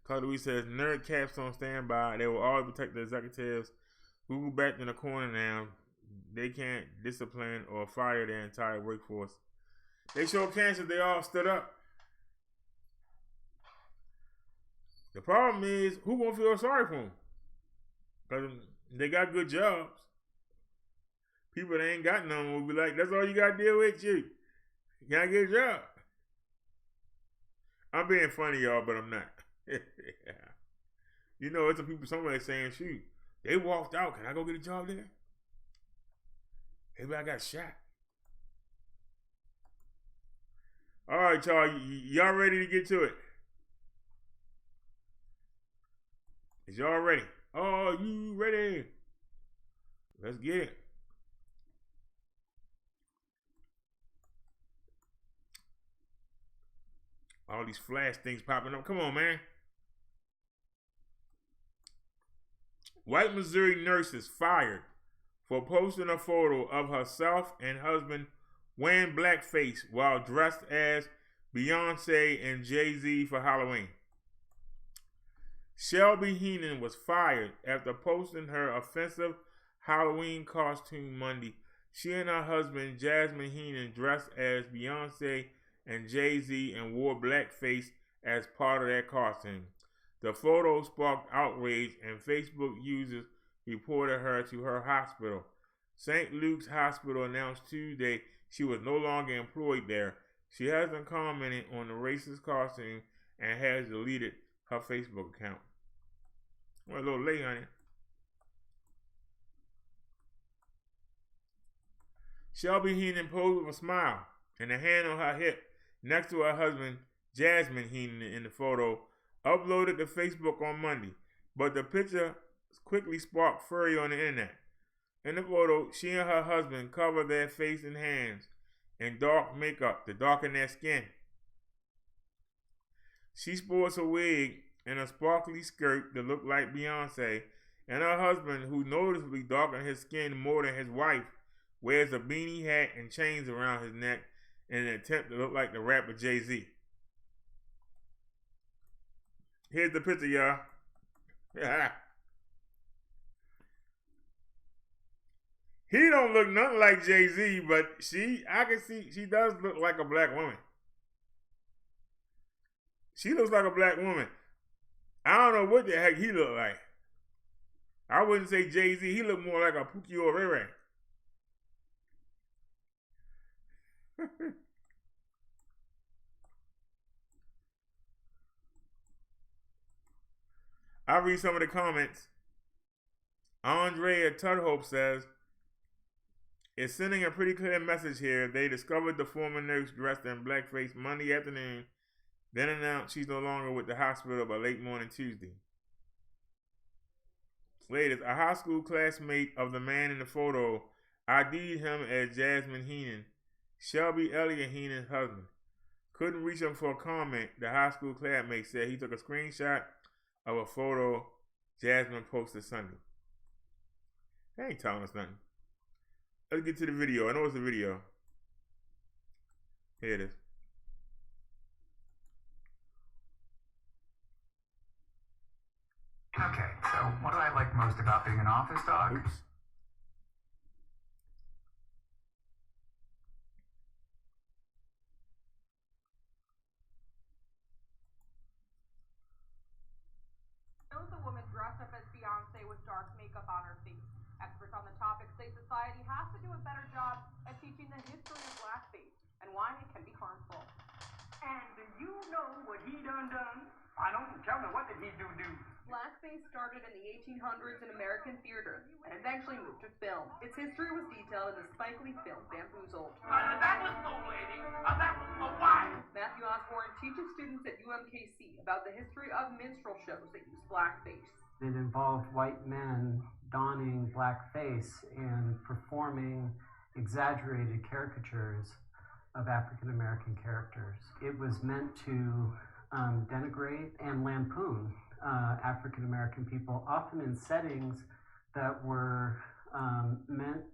Carter Louise says, nerd caps on standby. They will always protect the executives. Google backed in the corner now. They can't discipline or fire their entire workforce. They show cancer, they all stood up. The problem is, who won't feel sorry for them? Because they got good jobs. People that ain't got none will be like, that's all you got to deal with, you. You got to get a job. I'm being funny, y'all, but I'm not. You know, it's some people somewhere saying, shoot, they walked out. Can I go get a job there? Maybe I got shot. All right, y'all. Y'all ready to get to it? Is y'all ready? Oh, you ready? Let's get it. All these flash things popping up. Come on, man. White Missouri nurse is fired for posting a photo of herself and husband wearing blackface while dressed as Beyonce and Jay-Z for Halloween. Shelby Heenan was fired after posting her offensive Halloween costume Monday. She and her husband, Jasmine Heenan, dressed as Beyonce and Jay-Z and wore blackface as part of their costume. The photo sparked outrage and Facebook users reported her to her hospital. St. Luke's Hospital announced Tuesday she was no longer employed there. She hasn't commented on the racist costume and has deleted her Facebook account. Well, a little late, honey. Shelby Heenan posed with a smile and a hand on her hip next to her husband, Jasmine Heenan, in the photo, uploaded to Facebook on Monday, but the picture quickly sparked fury on the internet. In the photo, she and her husband covered their face and hands in dark makeup to darken their skin. She sports a wig and a sparkly skirt that looked like Beyonce, and her husband, who noticeably darkened his skin more than his wife, wears a beanie hat and chains around his neck in an attempt to look like the rapper Jay-Z. Here's the picture, y'all. He don't look nothing like Jay-Z, but I can see she does look like a black woman. She looks like a black woman. I don't know what the heck he look like. I wouldn't say Jay-Z. He look more like a Pookie or Ray Ray. I'll read some of the comments. Andrea Tudhope says, it's sending a pretty clear message here. They discovered the former nurse dressed in blackface Monday afternoon then announced she's no longer with the hospital by late morning Tuesday. Latest, a high school classmate of the man in the photo ID'd him as Jasmine Heenan, Shelby Elliott Heenan's husband. Couldn't reach him for a comment. The high school classmate said he took a screenshot of a photo Jasmine posted Sunday. They ain't telling us nothing. Let's get to the video. I know it's a video. Here it is. Okay, so what do I like most about being an office dog? Oops. Shows a woman dressed up as Beyonce with dark makeup on her face. Experts on the topic say society has to do a better job at teaching the history of blackface and why it can be harmful. And do you know what he done? I don't. Tell me, what did he do? Blackface started in the 1800s in American theater and eventually moved to film. Its history was detailed in the Spike Lee film Bamboozled. That was no lady. That was my wife. Matthew Osborne teaches students at UMKC about the history of minstrel shows that use blackface. It involved white men donning blackface and performing exaggerated caricatures of African American characters. It was meant to denigrate and lampoon African American people, often in settings that were meant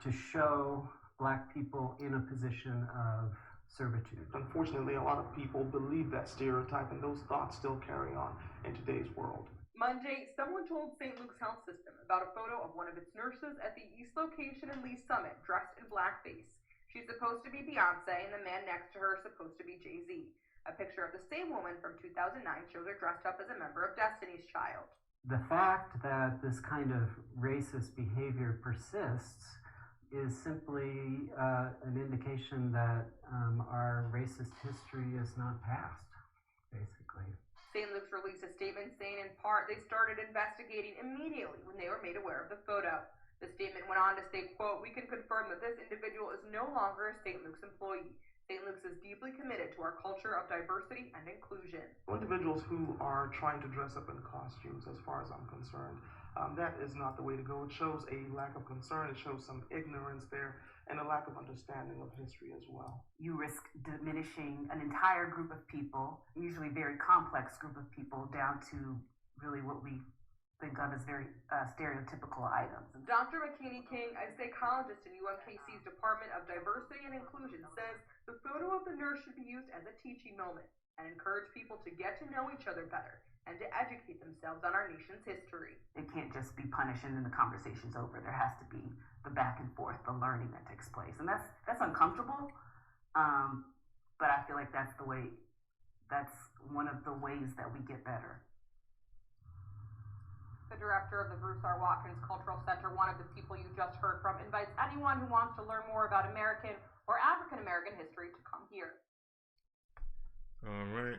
to show black people in a position of servitude. Unfortunately, a lot of people believe that stereotype, and those thoughts still carry on in today's world. Monday, someone told St. Luke's Health System about a photo of one of its nurses at the East location in Lee Summit dressed in blackface. She's supposed to be Beyonce, and the man next to her is supposed to be Jay-Z. A picture of the same woman from 2009 shows her dressed up as a member of Destiny's Child. The fact that this kind of racist behavior persists is simply an indication that our racist history is not past, basically. St. Luke's released a statement saying in part they started investigating immediately when they were made aware of the photo. The statement went on to say, quote, "We can confirm that this individual is no longer a St. Luke's employee. St. Luke's is deeply committed to our culture of diversity and inclusion." Individuals who are trying to dress up in costumes, as far as I'm concerned, that is not the way to go. It shows a lack of concern, it shows some ignorance there, and a lack of understanding of history as well. You risk diminishing an entire group of people, usually very complex group of people, down to really what we think of as very stereotypical items. Dr. McKinney King, a psychologist in UMKC's Department of Diversity and Inclusion, says the photo of the nurse should be used as a teaching moment and encourage people to get to know each other better and to educate themselves on our nation's history. It can't just be punished and then the conversation's over. There has to be the back and forth, the learning that takes place. And that's uncomfortable, but I feel like that's one of the ways that we get better. The director of the Bruce R. Watkins Cultural Center, one of the people you just heard from, invites anyone who wants to learn more about American or African American history to come here. All right.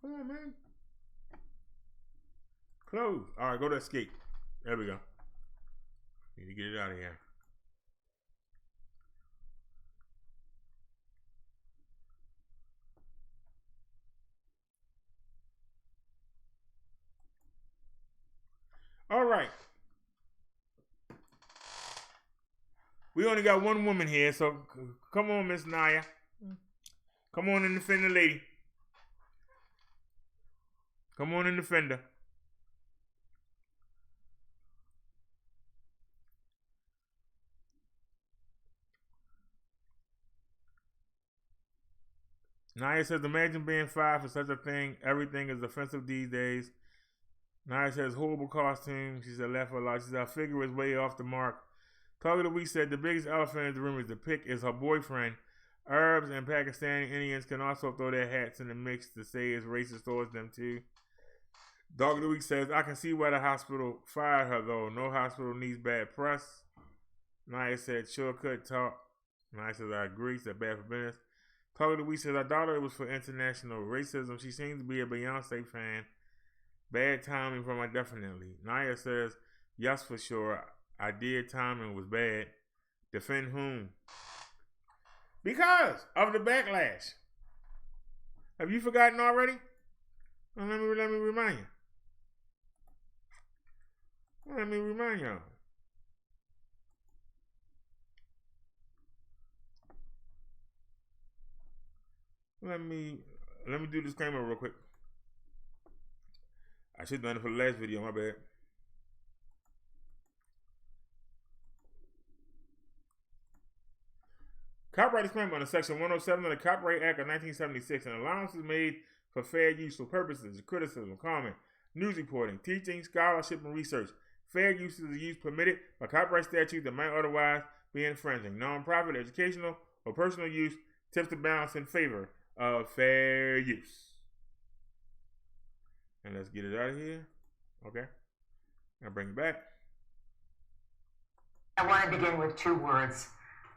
Come on, man. Close. All right, go to escape. There we go. Need to get it out of here. All right. We only got one woman here, so come on, Miss Naya. Come on and defend the lady. Come on and defend her. Naya says, imagine being fired for such a thing. Everything is offensive these days. Naya says, horrible costume. She said, laugh a lot. She said, her figure is way off the mark. Talk of the Week said, the biggest elephant in the room is the pick is her boyfriend. Arabs and Pakistani Indians can also throw their hats in the mix to say it's racist towards them too. Dog of the Week says, I can see why the hospital fired her though. No hospital needs bad press. Naya said, sure could talk. Naya says, I agree. Said, bad for business. Talk of the Week says, I thought it was for international racism. She seems to be a Beyonce fan. Bad timing from her, definitely. Naya says, yes, for sure. I did. Timing was bad. Defend whom? Because of the backlash. Have you forgotten already? Well, let me remind you. Let me remind y'all. Let me do this disclaimer real quick. I should have done it for the last video, my bad. Copyright disclaimer under Section 107 of the Copyright Act of 1976. An allowance is made for fair use for purposes of criticism, comment, news reporting, teaching, scholarship, and research. Fair use is the use permitted by copyright statute that might otherwise be infringing. Non-profit, educational, or personal use tips the balance in favor of fair use. And let's get it out of here. Okay. I'll bring it back. I want to begin with 2 words.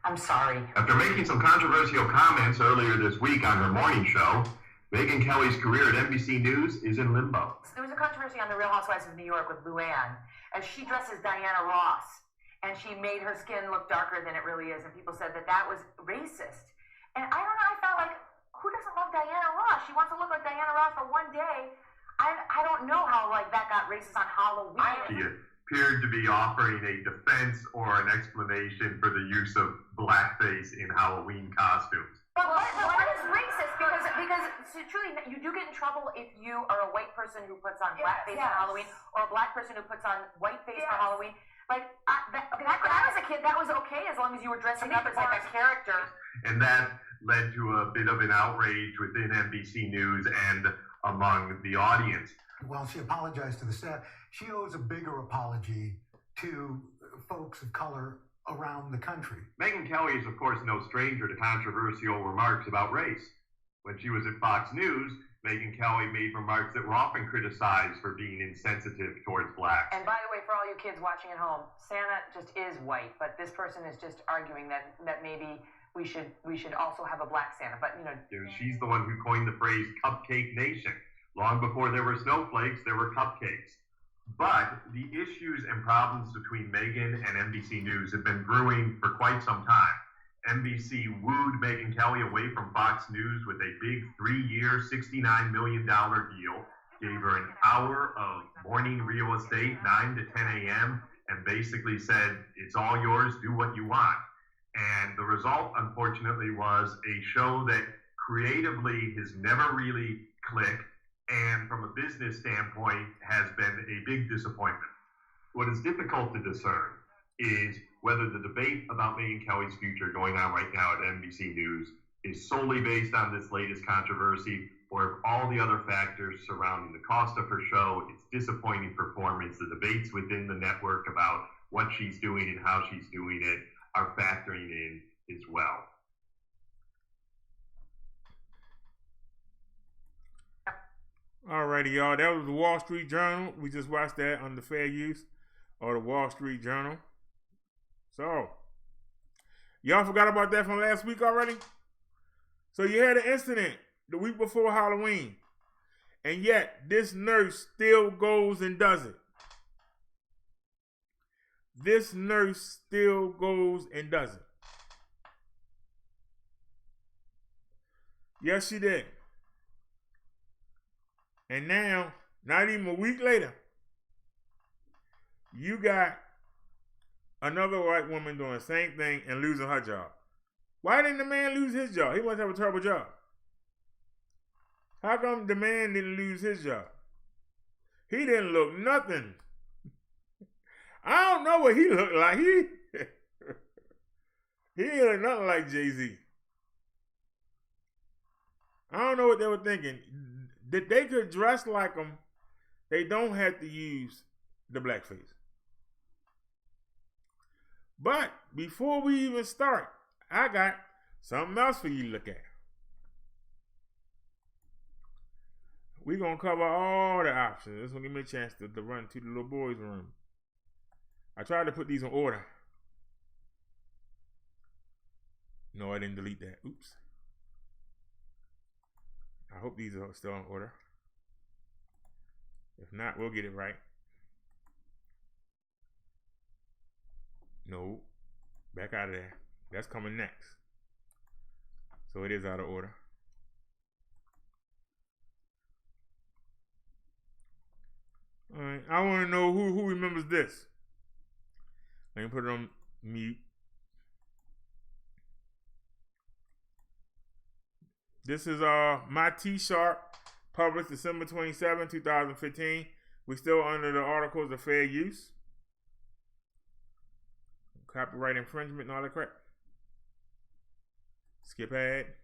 I'm sorry. After making some controversial comments earlier this week on her morning show, Megyn Kelly's career at NBC News is in limbo. There was a controversy on The Real Housewives of New York with Luann, as she dresses Diana Ross, and she made her skin look darker than it really is, and people said that that was racist. And I don't know, I felt like, who doesn't love Diana Ross? She wants to look like Diana Ross for one day. I don't know how that got racist on Halloween. She appeared to be offering a defense or an explanation for the use of blackface in Halloween costumes. But what is racist? Because truly, you do get in trouble if you are a white person who puts on blackface for Halloween, or a black person who puts on whiteface for Halloween. Back when I was a kid, that was okay as long as you were dressing up as like a character. And that led to a bit of an outrage within NBC News and among the audience. While she apologized to the staff, she owes a bigger apology to folks of color around the country. Megyn Kelly is, of course, no stranger to controversial remarks about race. When she was at Fox News, Megyn Kelly made remarks that were often criticized for being insensitive towards blacks. And by the way, for all you kids watching at home, Santa just is white, but this person is just arguing that maybe we should also have a black Santa. But she's the one who coined the phrase "Cupcake Nation." Long before there were snowflakes, there were cupcakes. But the issues and problems between Megyn and NBC News have been brewing for quite some time. NBC wooed Megyn Kelly away from Fox News with a big 3-year, $69 million deal, gave her an hour of morning real estate, 9 to 10 a.m., and basically said, it's all yours, do what you want. And the result, unfortunately, was a show that creatively has never really clicked, and from a business standpoint has been a big disappointment. What is difficult to discern is whether the debate about Megyn Kelly's future going on right now at NBC News is solely based on this latest controversy, or if all the other factors surrounding the cost of her show, its disappointing performance, the debates within the network about what she's doing and how she's doing it are factoring in as well. Alrighty, y'all. That was the Wall Street Journal. We just watched that on the fair use or the Wall Street Journal. So, y'all forgot about that from last week already? So you had an incident the week before Halloween, and yet this nurse still goes and does it. This nurse still goes and does it. Yes, she did. And now, not even a week later, you got another white woman doing the same thing and losing her job. Why didn't the man lose his job? He must have a terrible job. How come the man didn't lose his job? He didn't look nothing. I don't know what he looked like. He didn't look nothing like Jay-Z. I don't know what they were thinking. That they could dress like him, they don't have to use the blackface. But before we even start, I got something else for you to look at. We're going to cover all the options. This will give me a chance to run to the little boys' room. I tried to put these in order. No, I didn't delete that. Oops. I hope these are still in order. If not, we'll get it right. No. Back out of there. That's coming next. So it is out of order. All right. I want to know who remembers this. Let me put it on mute. This is my T-Sharp, published December 27, 2015. We're still under the articles of fair use, copyright infringement, and all that crap. Skip ahead.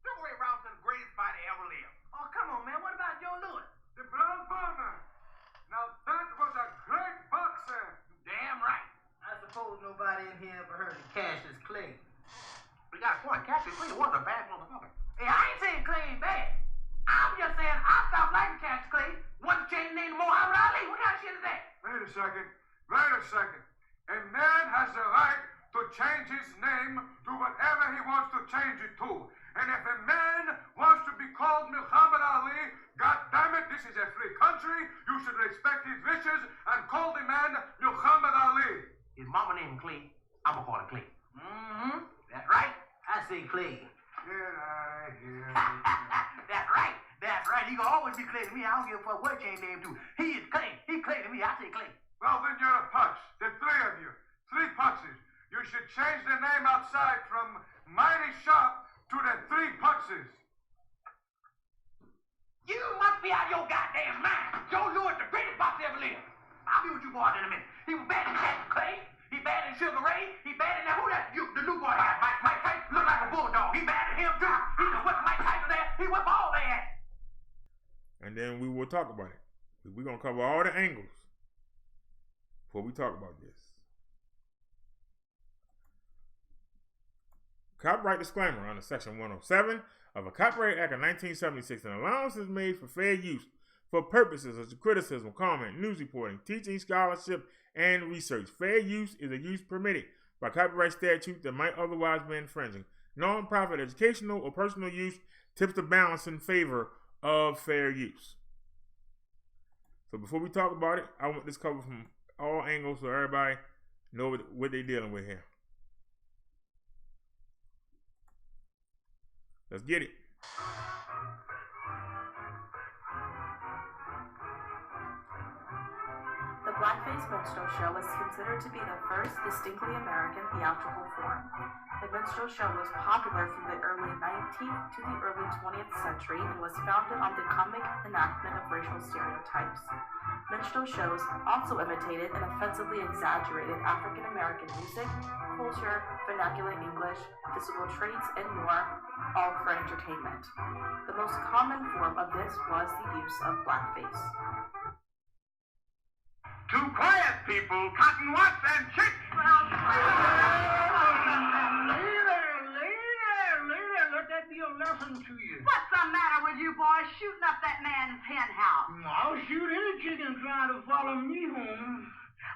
Joey Robinson, the greatest fighter ever lived. Oh, come on, man. What about Joe Louis? The blood burner. Now, that was a great boxer. Damn right. I suppose nobody in here ever heard of Cassius Clay. We got a point. Cassius Clay was a bad motherfucker. Hey, I ain't saying Clay ain't bad. I'm just saying I stopped liking Cassius Clay. Wasn't changing the name to Muhammad Ali. What kind of shit is that? Wait a second. Wait a second. A man has the right to change his name to whatever he wants to change it to. And if a man wants to be called Muhammad Ali, God damn it, this is a free country. You should respect his wishes and call the man Muhammad Ali. His mama named Clay. I'm gonna call him Clay. Mm-hmm. That's right. I say Clay. Get out of here. That's right. That's right. He gonna always be Clay to me. I don't give a fuck what change name to. He is Clay. He Clay to me. I say Clay. Well, then you're a putz. The three of you. 3 putzes. You should change the name outside from Mighty Sharp to the 3 putzes. You must be out of your goddamn mind. Joe Louis, the greatest boxer ever lived. I'll be with you boys in a minute. He was bad in Cassius Clay. He bad in Sugar Ray. He bad in that. Who that? You, the new boy. Mike Tyson look like a bulldog. He bad in him too. He done whipped Mike Tyson there. He whipped all their ass. And then we will talk about it. We're going to cover all the angles before we talk about this. Copyright disclaimer under Section 107 of the Copyright Act of 1976. An allowance is made for fair use for purposes such as criticism, comment, news reporting, teaching, scholarship, and research. Fair use is a use permitted by copyright statute that might otherwise be infringing. Non-profit educational or personal use tips the balance in favor of fair use. So before we talk about it, I want this covered from all angles so everybody know what they're dealing with here. Let's get it. The Blackface minstrel show was considered to be the first distinctly American theatrical form. The minstrel show was popular from the early 19th to the early 20th century and was founded on the comic enactment of racial stereotypes. Minstrel shows also imitated and offensively exaggerated African American music, culture, vernacular English, physical traits, and more, all for entertainment. The most common form of this was the use of blackface. Too quiet, people. Cotton Watts and chicks. Lady, let that be a lesson to you. What's the matter with you boys shooting up that man's hen house? I'll shoot any chicken trying to follow me home.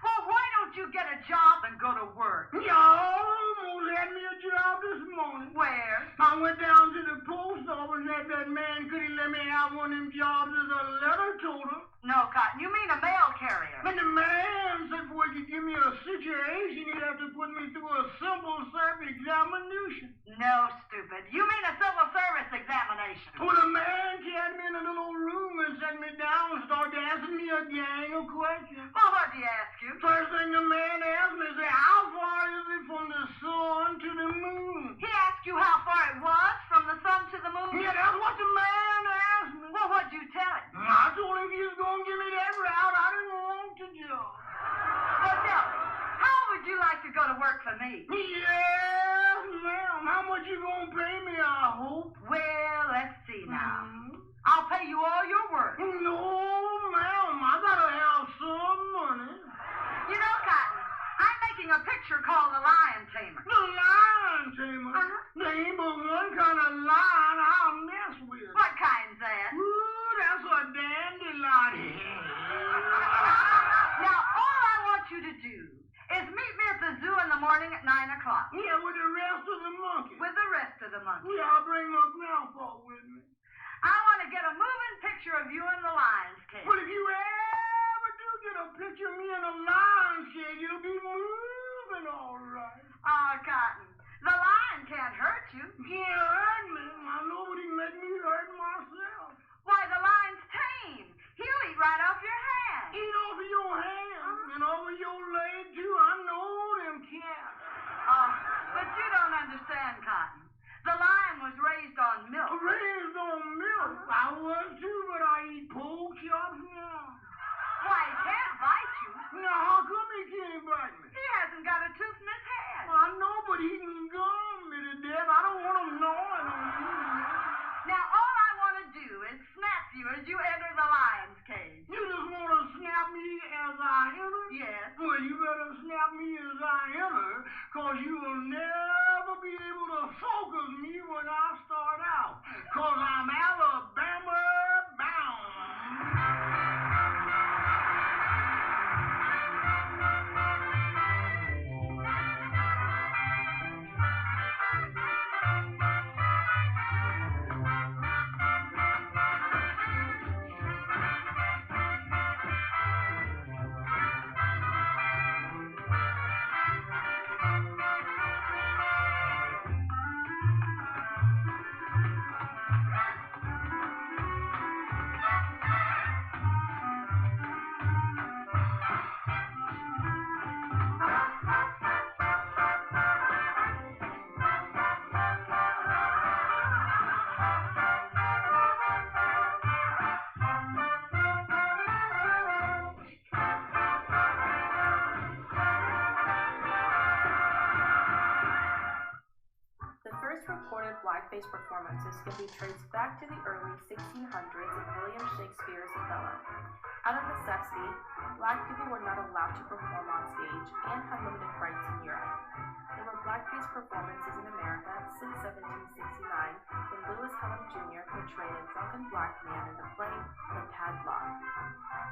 Well, why don't you get a job and go to work? Y'all had me a job this morning. Where? I went down to the post office and asked that man could he let me have one of them jobs as a letter toter. No, Cotton, you mean a mail carrier. And the man said before he could give me a situation, he'd have to put me through a civil service examination. No, stupid. You mean a civil service examination. Well, the man carried me in a little room and set me down and started asking me a gang of questions. Well, what did he ask you? First thing the man asked me is, how far is it from the sun to the moon? He asked you how far it was from the sun to the moon? Yeah, that's what the man asked me. Well, what'd you tell him? I told him he was going to give me that route. I didn't want to do. Well, tell me, how would you like to go to work for me? Yes, ma'am. How much you going to pay me, I hope? Well, let's see now. I'll pay you all your work. No, ma'am. I got to have some money. You know, Cotton, I'm making a picture called The Lion Tamer. The Lion Tamer? There ain't but one kind of lion I'll mess with. What kind's that? Ooh, that's a dandelion. Now, all I want you to do is meet me at the zoo in the morning at 9 o'clock. Yeah, with the rest of the monkeys. With the rest of the monkeys. Yeah, I'll bring my grandpa with me. I want to get a moving picture of you in the lion's cage. But if you ever do get a picture of me in a lion's cage, it'll be moving coming all right. Oh, Cotton, the lion can't hurt you. Can't hurt me. I know, but he make me hurt myself. Why, the lion's tame. He'll eat right off your hand. Eat off of your hand and over your leg, too. I know them cats. Oh, but you don't understand, Cotton. The lion was raised on milk. Raised on milk? I was, too, but I eat pork chops now. Why, he can't bite you. Now, how come he can't bite me? He hasn't got a tooth in his head. I know, but he can gum me to death. I don't want him gnawing on me. Now, all I want to do is snap you as you enter the lion's cage. You just want to snap me as I enter? Yes. Well, you better snap me as I enter, because you will never be able to focus me when I start out, because I'm Alabama bound. Recorded blackface performances can be traced back to the early 1600s in William Shakespeare's Othello. Out of necessity, black people were not allowed to perform on stage and had limited rights in Europe. There were blackface performances in America since 1769 when Lewis Helen Jr. portrayed a drunken black man in the play The Padlock.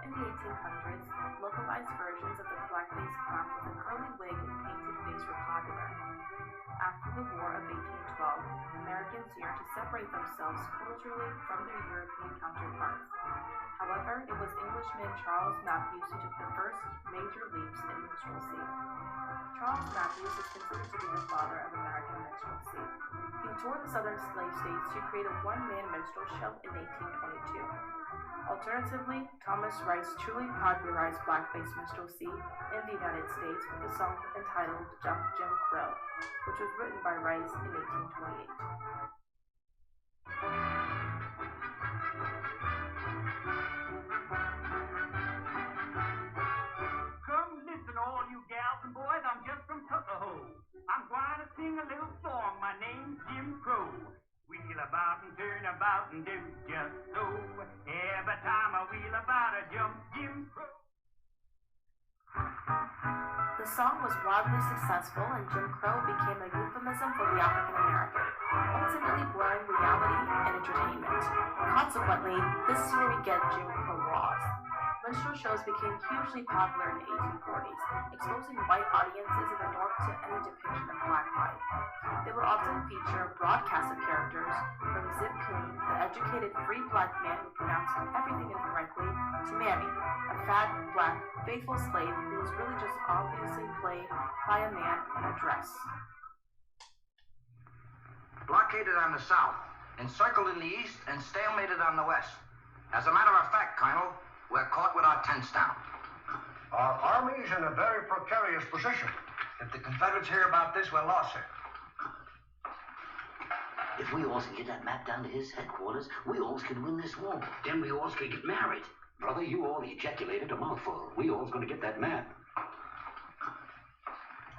In the 1800s, localized versions of the blackface clown with a curly wig and painted face were popular. After the War of 1812, Americans yearned to separate themselves culturally from their European counterparts. However, it was Englishman Charles Matthews who took the first major leaps in minstrelsy. Charles Matthews is considered to be the father of American minstrelsy. He toured the southern slave states to create a one-man minstrel show in 1822. Alternatively, Thomas Rice truly popularized blackface minstrelsy in the United States with a song entitled Jim Crow, which was written by Rice in 1828. Come listen, all you gals and boys, I'm just from Tuckahoe. I'm going to sing a little song. My name's Jim Crow. Wheel about and turn about and do just so. Every time I wheel about, I jump Jim Crow. The song was wildly successful, and Jim Crow became a euphemism for the African American, ultimately blurring reality and entertainment. Consequently, this is where we get Jim Crow laws. Minstrel shows became hugely popular in the 1840s, exposing white audiences in the North to any depiction of black life. They would often feature a broadcast of characters from Zip Coon, the educated free black man who pronounced everything incorrectly, to Mammy, a fat, black, faithful slave who was really just obviously played by a man in a dress. Blockaded on the south, encircled in the east, and stalemated on the west. As a matter of fact, Colonel, we're caught with our tents down. Our army's in a very precarious position. If the Confederates hear about this, we're lost, sir. If we alls can get that map down to his headquarters, we alls can win this war. Then we alls can get married. Brother, you all ejaculated a mouthful. We alls gonna get that map.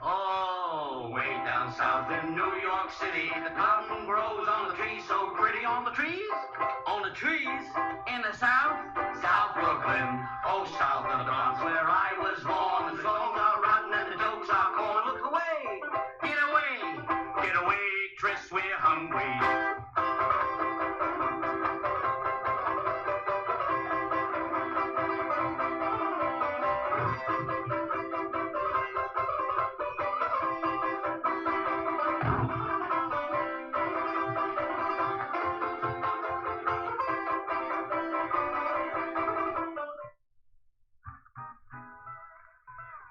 Oh, way down south in New York City, the cotton grows on the trees so pretty. On the trees? On the trees? In the south? South Brooklyn. Oh, south of the Bronx, where I was born. The songs are rotten and the jokes are corn. Look away! Get away! Get away, Tris, we're hungry.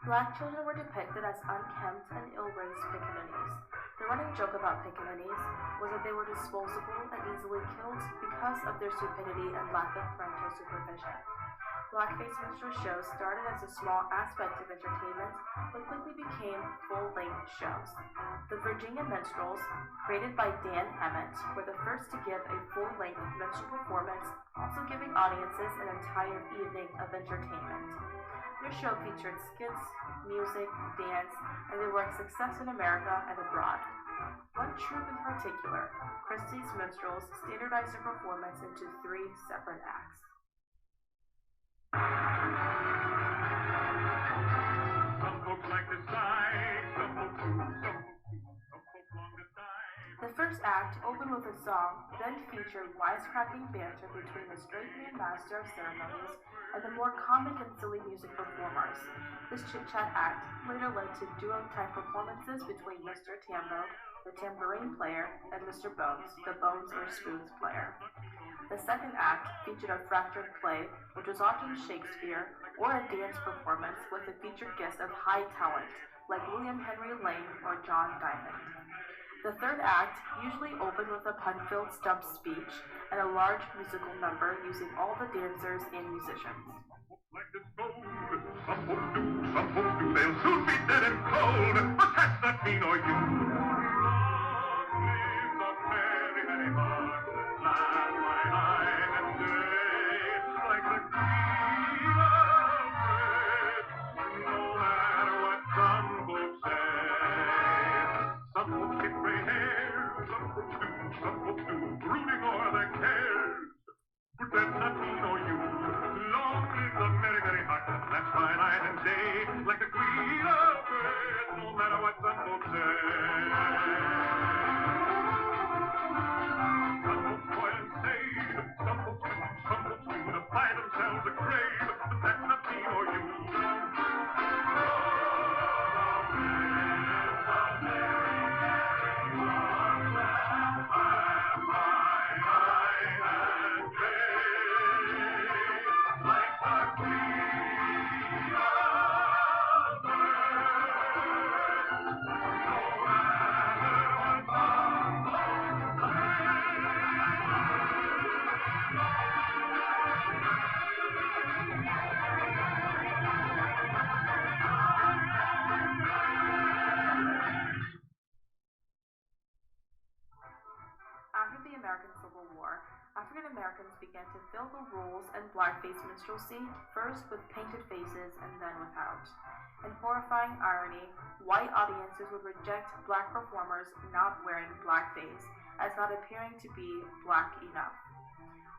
Black children were depicted as unkempt and ill-raised pickaninnies. The running joke about pickaninnies was that they were disposable and easily killed because of their stupidity and lack of parental supervision. Blackface minstrel shows started as a small aspect of entertainment, but quickly became full-length shows. The Virginia Minstrels, created by Dan Emmett, were the first to give a full-length minstrel performance, also giving audiences an entire evening of entertainment. Their show featured skits, music, dance, and they were a success in America and abroad. One troupe in particular, Christie's Minstrels, standardized their performance into 3 separate acts. Some folks like to side, some folks do, some folks long to side. The first act opened with a song, then featured wisecracking banter between the straight-man master of ceremonies and the more comic and silly music performers. This chit-chat act later led to duo-type performances between Mr. Tambo, the tambourine player, and Mr. Bones, the bones or spoons player. The second act featured a fractured play, which was often Shakespeare, or a dance performance with a featured guest of high talent, like William Henry Lane or John Diamond. The third act usually opened with a pun-filled stump speech and a large musical number using all the dancers and musicians. Some folks do, they'll soon be dead and cold, but that's not me nor you. Long live the merry, merry heart, laugh by night and day, like the queen of red, no matter what some folks say. Some folks get gray hair, some folks do, brooding o'er their cares, but that's not me nor you. Long live the merry, merry heart, laughs by night and day, like the queen of red, no matter what some folks say. Some folks toil and save, some folks do to buy themselves a grave, but that's not me or you. After the American Civil War, African Americans began to fill the roles in blackface minstrelsy, first with painted faces and then without. In horrifying irony, white audiences would reject black performers not wearing blackface as not appearing to be black enough.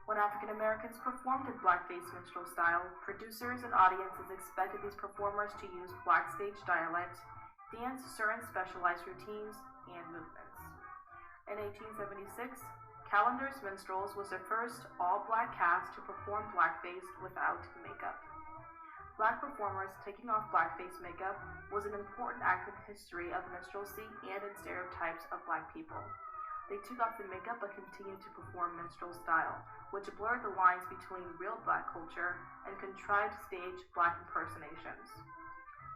When African Americans performed in blackface minstrel style, producers and audiences expected these performers to use black stage dialect, dance certain specialized routines, and movements. In 1876, Callender's Minstrels was the first all-black cast to perform blackface without makeup. Black performers taking off blackface makeup was an important act in history of minstrelsy and in stereotypes of black people. They took off the makeup but continued to perform minstrel style, which blurred the lines between real black culture and contrived stage black impersonations.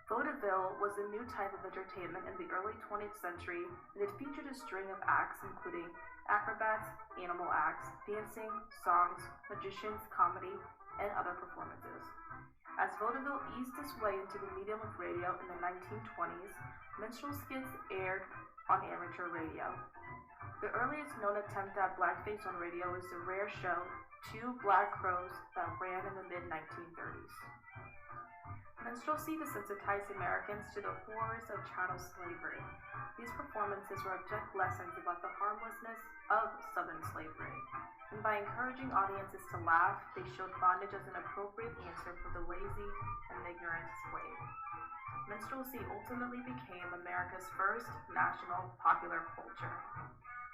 Vaudeville was a new type of entertainment in the early 20th century, and it featured a string of acts including acrobats, animal acts, dancing, songs, magicians, comedy, and other performances. As vaudeville eased its way into the medium of radio in the 1920s, minstrel skits aired on amateur radio. The earliest known attempt at blackface on radio is the rare show Two Black Crows that ran in the mid-1930s. Minstrelsy desensitized Americans to the horrors of chattel slavery. These performances were abject lessons about the harmlessness of Southern slavery, and by encouraging audiences to laugh, they showed bondage as an appropriate answer for the lazy and ignorant slave. Minstrelsy ultimately became America's first national popular culture.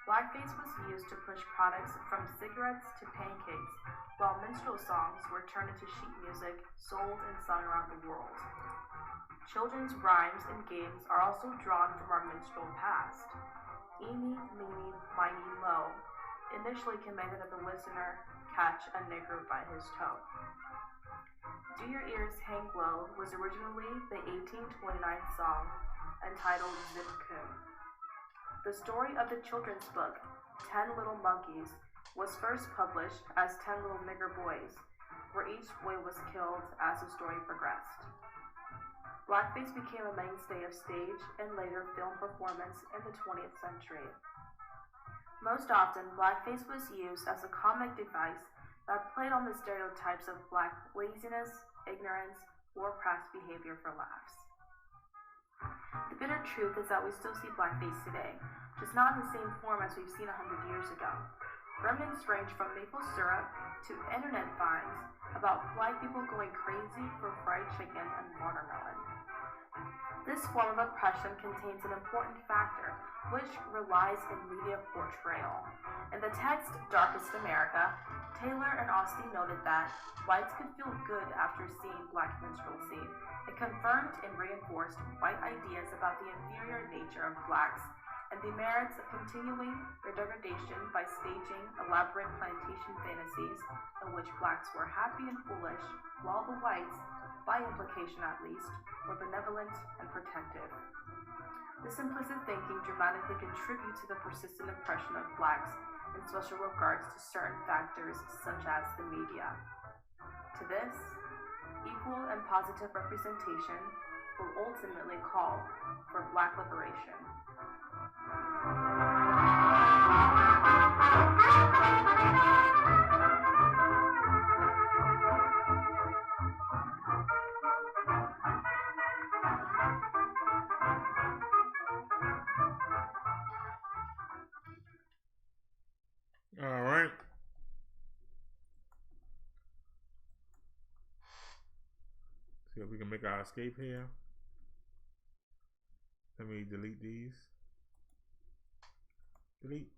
Blackface was used to push products from cigarettes to pancakes, while minstrel songs were turned into sheet music, sold and sung around the world. Children's rhymes and games are also drawn from our minstrel past. Eeny, meeny, miny, mo initially commanded that the listener catch a nigger by his toe. Do Your Ears Hang Low was originally the 1829 song entitled Zip Coon. The story of the children's book, 10 Little Monkeys, was first published as 10 Little Nigger Boys, where each boy was killed as the story progressed. Blackface became a mainstay of stage and later film performance in the 20th century. Most often, blackface was used as a comic device that played on the stereotypes of black laziness, ignorance, or crass behavior for laughs. The bitter truth is that we still see blackface today, just not in the same form as we've seen 100 years ago. Remnants range from maple syrup to internet finds about black people going crazy for fried chicken and watermelon. This form of oppression contains an important factor, which relies in media portrayal. In the text Darkest America, Taylor and Austin noted that whites could feel good after seeing black minstrelsy. It confirmed and reinforced white ideas about the inferior nature of blacks and the merits of continuing their degradation by staging elaborate plantation fantasies in which blacks were happy and foolish, while the whites, by implication at least, were benevolent and protective. This implicit thinking dramatically contributes to the persistent oppression of blacks in special regards to certain factors such as the media. To this, equal and positive representation will ultimately call for black liberation. All right. See if we can make our escape here. Let me delete these. Delete.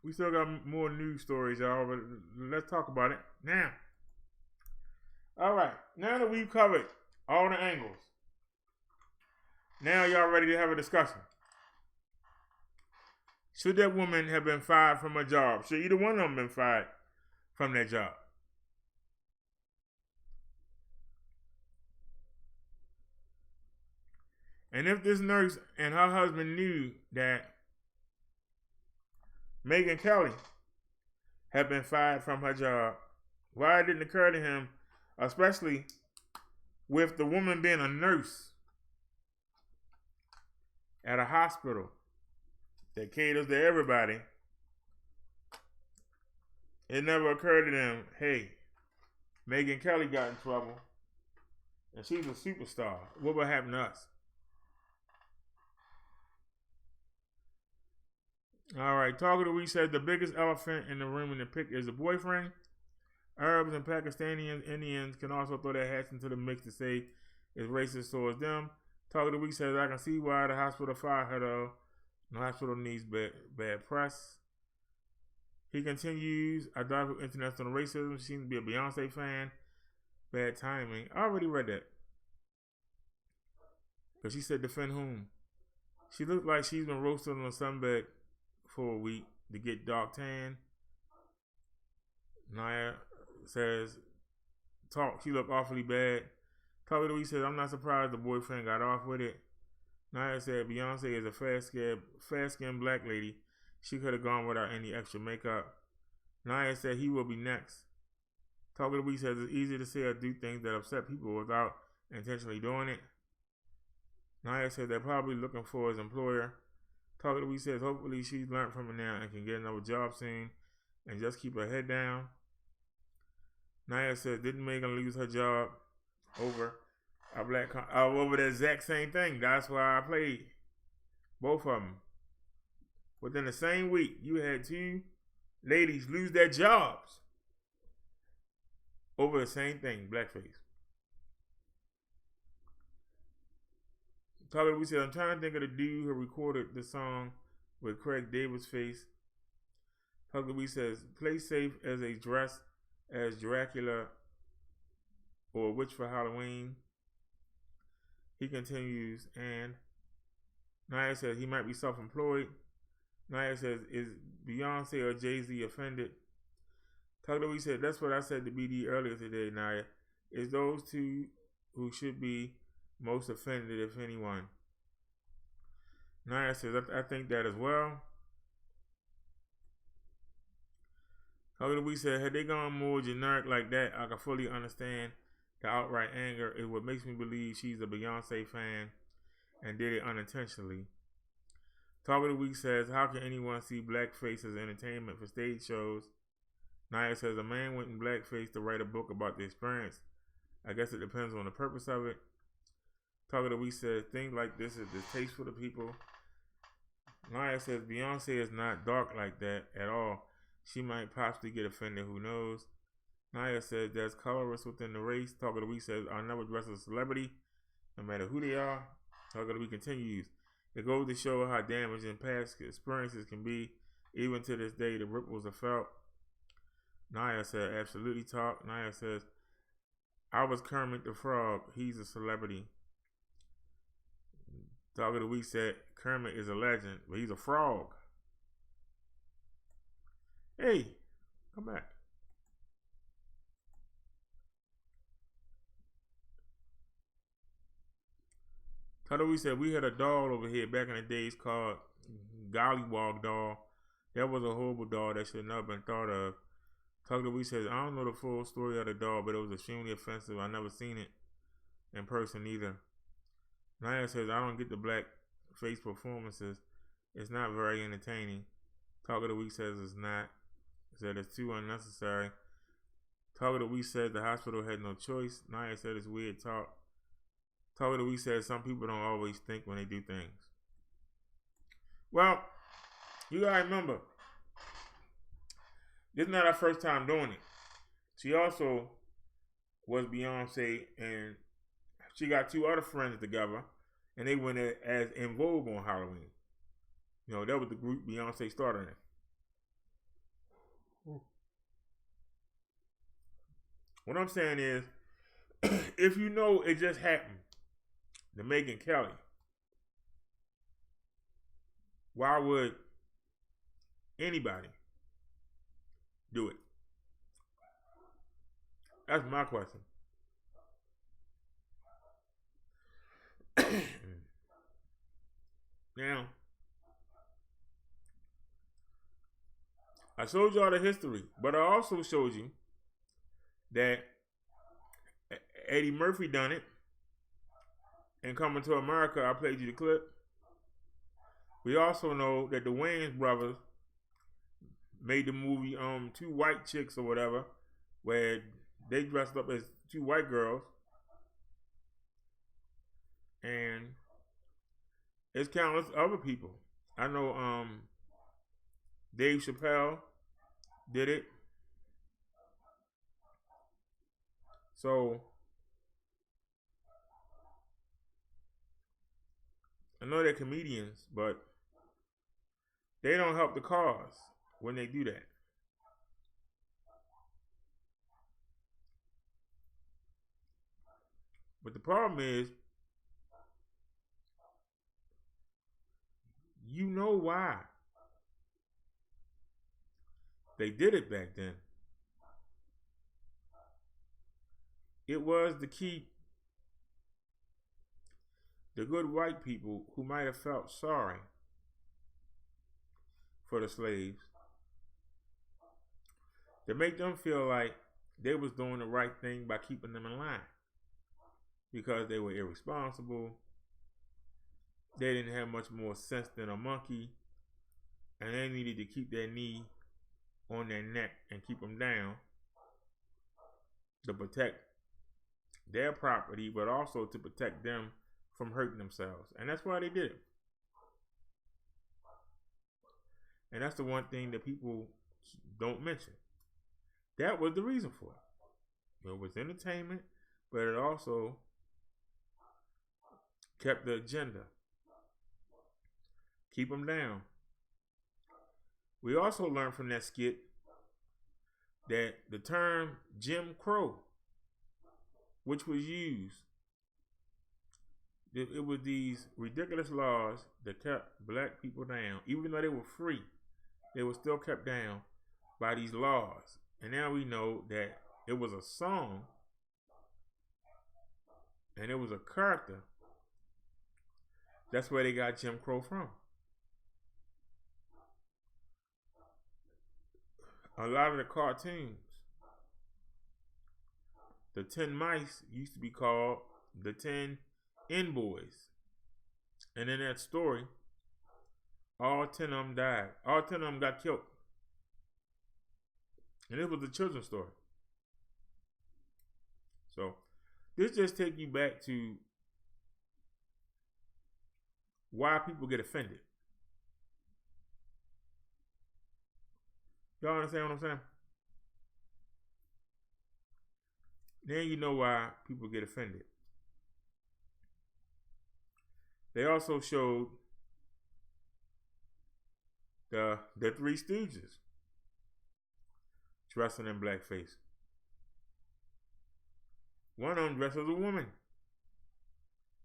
We still got more news stories, y'all, but let's talk about it now. All right. Now that we've covered all the angles, now y'all ready to have a discussion. Should that woman have been fired from her job? Should either one of them been fired from their job? And if this nurse and her husband knew that Megyn Kelly had been fired from her job, why it didn't occur to him, especially with the woman being a nurse at a hospital that caters to everybody, it never occurred to them, hey, Megyn Kelly got in trouble and she's a superstar. What would happen to us? All right, Talk of the Week said the biggest elephant in the room in the pic is the boyfriend. Arabs and Pakistani Indians can also throw their hats into the mix to say it's racist towards them. Talk of the Week says I can see why the hospital fired her though. The hospital needs bad press. He continues, I dive with international racism. She seems to be a Beyonce fan. Bad timing. I already read that. But she said defend whom? She looked like she's been roasted on a sunbed for a week to get dark tan. Naya says, she looked awfully bad. Talk of the Week says, I'm not surprised the boyfriend got off with it. Naya said, Beyonce is a fair-skinned black lady. She could have gone without any extra makeup. Naya said, he will be next. Talk of the Week says, it's easy to say or do things that upset people without intentionally doing it. Naya said, they're probably looking for his employer. Talk of the Week says, hopefully she's learned from it now and can get another job soon and just keep her head down. Naya says, didn't Megyn lose her job over over the exact same thing? That's why I played both of them. Within the same week, you had two ladies lose their jobs over the same thing, blackface. Talk of the Week said, I'm trying to think of the dude who recorded the song with Craig David's face. Talk of the Week says, play safe as a dress as Dracula or a witch for Halloween. He continues, and Naya says he might be self-employed. Naya says, is Beyonce or Jay-Z offended? Tucker Lee said, that's what I said to BD earlier today, Naya. It's those two who should be most offended, if anyone. Naya says, I think that as well. Tucker Lee said, had they gone more generic like that, I can fully understand the outright anger. Is what makes me believe she's a Beyonce fan and did it unintentionally. Talk of the Week says, how can anyone see blackface as entertainment for stage shows? Naya says, a man went in blackface to write a book about the experience. I guess it depends on the purpose of it. Talk of the Week says, things like this is distasteful to people. Naya says, Beyonce is not dark like that at all. She might possibly get offended, who knows? Naya says, there's colorists within the race. Talk of the Week says, I'll never dress as a celebrity, no matter who they are. Talk of the Week continues. It goes to show how damaging past experiences can be. Even to this day, the ripples are felt. Naya said, absolutely talk. Naya says, I was Kermit the Frog. He's a celebrity. Talk of the Week said, Kermit is a legend, but he's a frog. Hey, come back. Talk of the Week said, we had a doll over here back in the days called Gollywog doll. That was a horrible doll that should not have been thought of. Talk of the Week says, I don't know the full story of the doll, but it was extremely offensive. I never seen it in person either. Naya says, I don't get the black face performances. It's not very entertaining. Talk of the Week says it's not. Said it's too unnecessary. Talk of the Week says the hospital had no choice. Naya said it's weird talk. Talk of the Week says some people don't always think when they do things. Well, you gotta remember, this is not our first time doing it. She also was Beyonce, and she got two other friends together, and they went as En Vogue on Halloween. You know, that was the group Beyonce started in. What I'm saying is, if you know it just happened to Megyn Kelly, why would anybody do it? That's my question. Now, I showed y'all the history, but I also showed you that Eddie Murphy done it. And Coming to America, I played you the clip. We also know that the Wayans brothers made the movie Two White Chicks or whatever, where they dressed up as two white girls. And it's countless other people. I know Dave Chappelle did it. So I know they're comedians, but they don't help the cause when they do that. But the problem is, you know why they did it back then. It was to keep the good white people who might have felt sorry for the slaves, to make them feel like they was doing the right thing by keeping them in line, because they were irresponsible, they didn't have much more sense than a monkey, and they needed to keep their knee on their neck and keep them down to protect their property, but also to protect them from hurting themselves. And that's why they did it. And that's the one thing that people don't mention. That was the reason for it. It was entertainment, but it also kept the agenda. Keep them down. We also learned from that skit that the term Jim Crow, which was used, it was these ridiculous laws that kept black people down. Even though they were free, they were still kept down by these laws. And now we know that it was a song and it was a character. That's where they got Jim Crow from. A lot of the cartoons, the 10 mice used to be called the 10 N-boys. And in that story, all 10 of them died. All 10 of them got killed. And it was a children's story. So, this just takes you back to why people get offended. Y'all understand what I'm saying? Then you know why people get offended. They also showed the Three Stooges dressing in blackface. One of them dressed as a woman,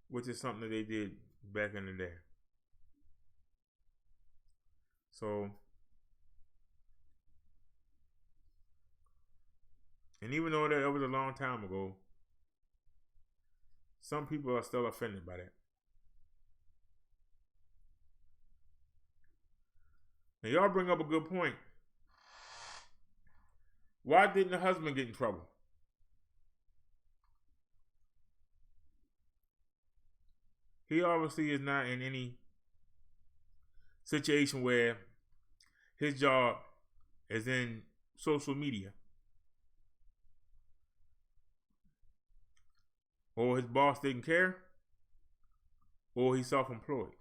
which is something that they did back in the day. So, and even though that was a long time ago, some people are still offended by that. Now, y'all bring up a good point. Why didn't the husband get in trouble? He obviously is not in any situation where his job is in social media, or his boss didn't care, or he's self-employed.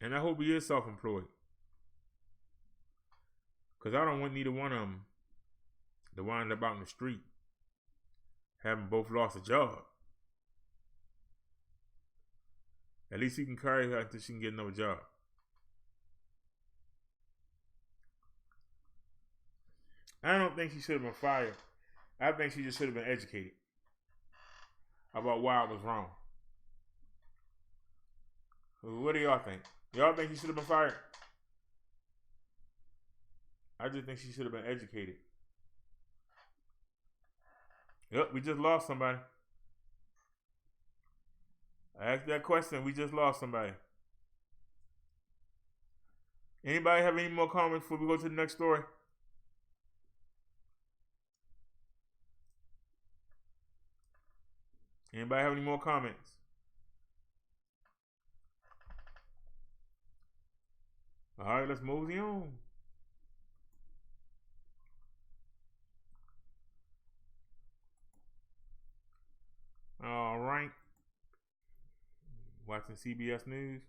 And I hope he is self-employed, because I don't want neither one of them to wind up out in the street having both lost a job. At least he can carry her until she can get another job. I don't think she should have been fired. I think she just should have been educated about why it was wrong. What do y'all think? Y'all think she should have been fired? I just think she should have been educated. Yep, we just lost somebody. I asked that question, we just lost somebody. Anybody have any more comments before we go to the next story? Anybody have any more comments? All right, let's move on. All right. Watching CBS News.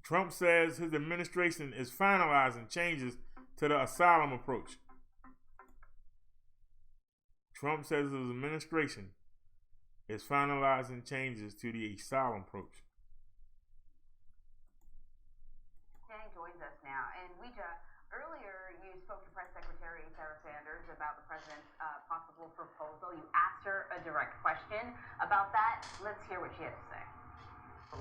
Trump says his administration is finalizing changes to the asylum approach. Trump says his administration is finalizing changes to the asylum approach. Danny joins us now. And Ouija, earlier you spoke to Press Secretary Sarah Sanders about the president's possible proposal. You asked her a direct question about that. Let's hear what she had to say.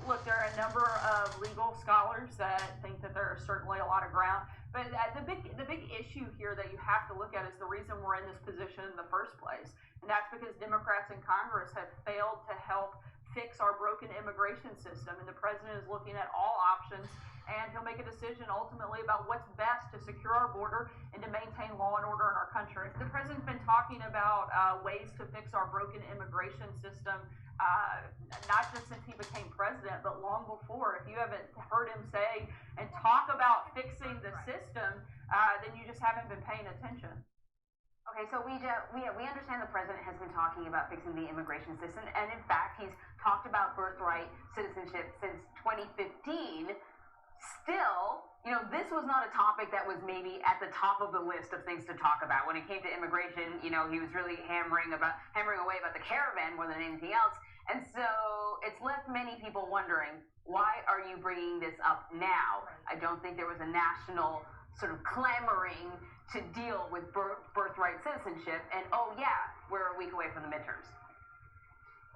Look, there are a number of legal scholars that think that there is certainly a lot of ground. But the big issue here that you have to look at is the reason we're in this position in the first place. And that's because Democrats in Congress have failed to help fix our broken immigration system. And the president is looking at all options, and he'll make a decision ultimately about what's best to secure our border and to maintain law and order in our country. The president's been talking about ways to fix our broken immigration system, not just since he became president, but long before. If you haven't heard him say and talk about fixing the system, then you just haven't been paying attention. Okay, so we understand the president has been talking about fixing the immigration system, and in fact, he's talked about birthright citizenship since 2015. Still, this was not a topic that was maybe at the top of the list of things to talk about. When it came to immigration, he was really hammering away about the caravan more than anything else. And so it's left many people wondering, why are you bringing this up now? I don't think there was a national sort of clamoring to deal with birthright citizenship. And oh yeah, we're a week away from the midterms.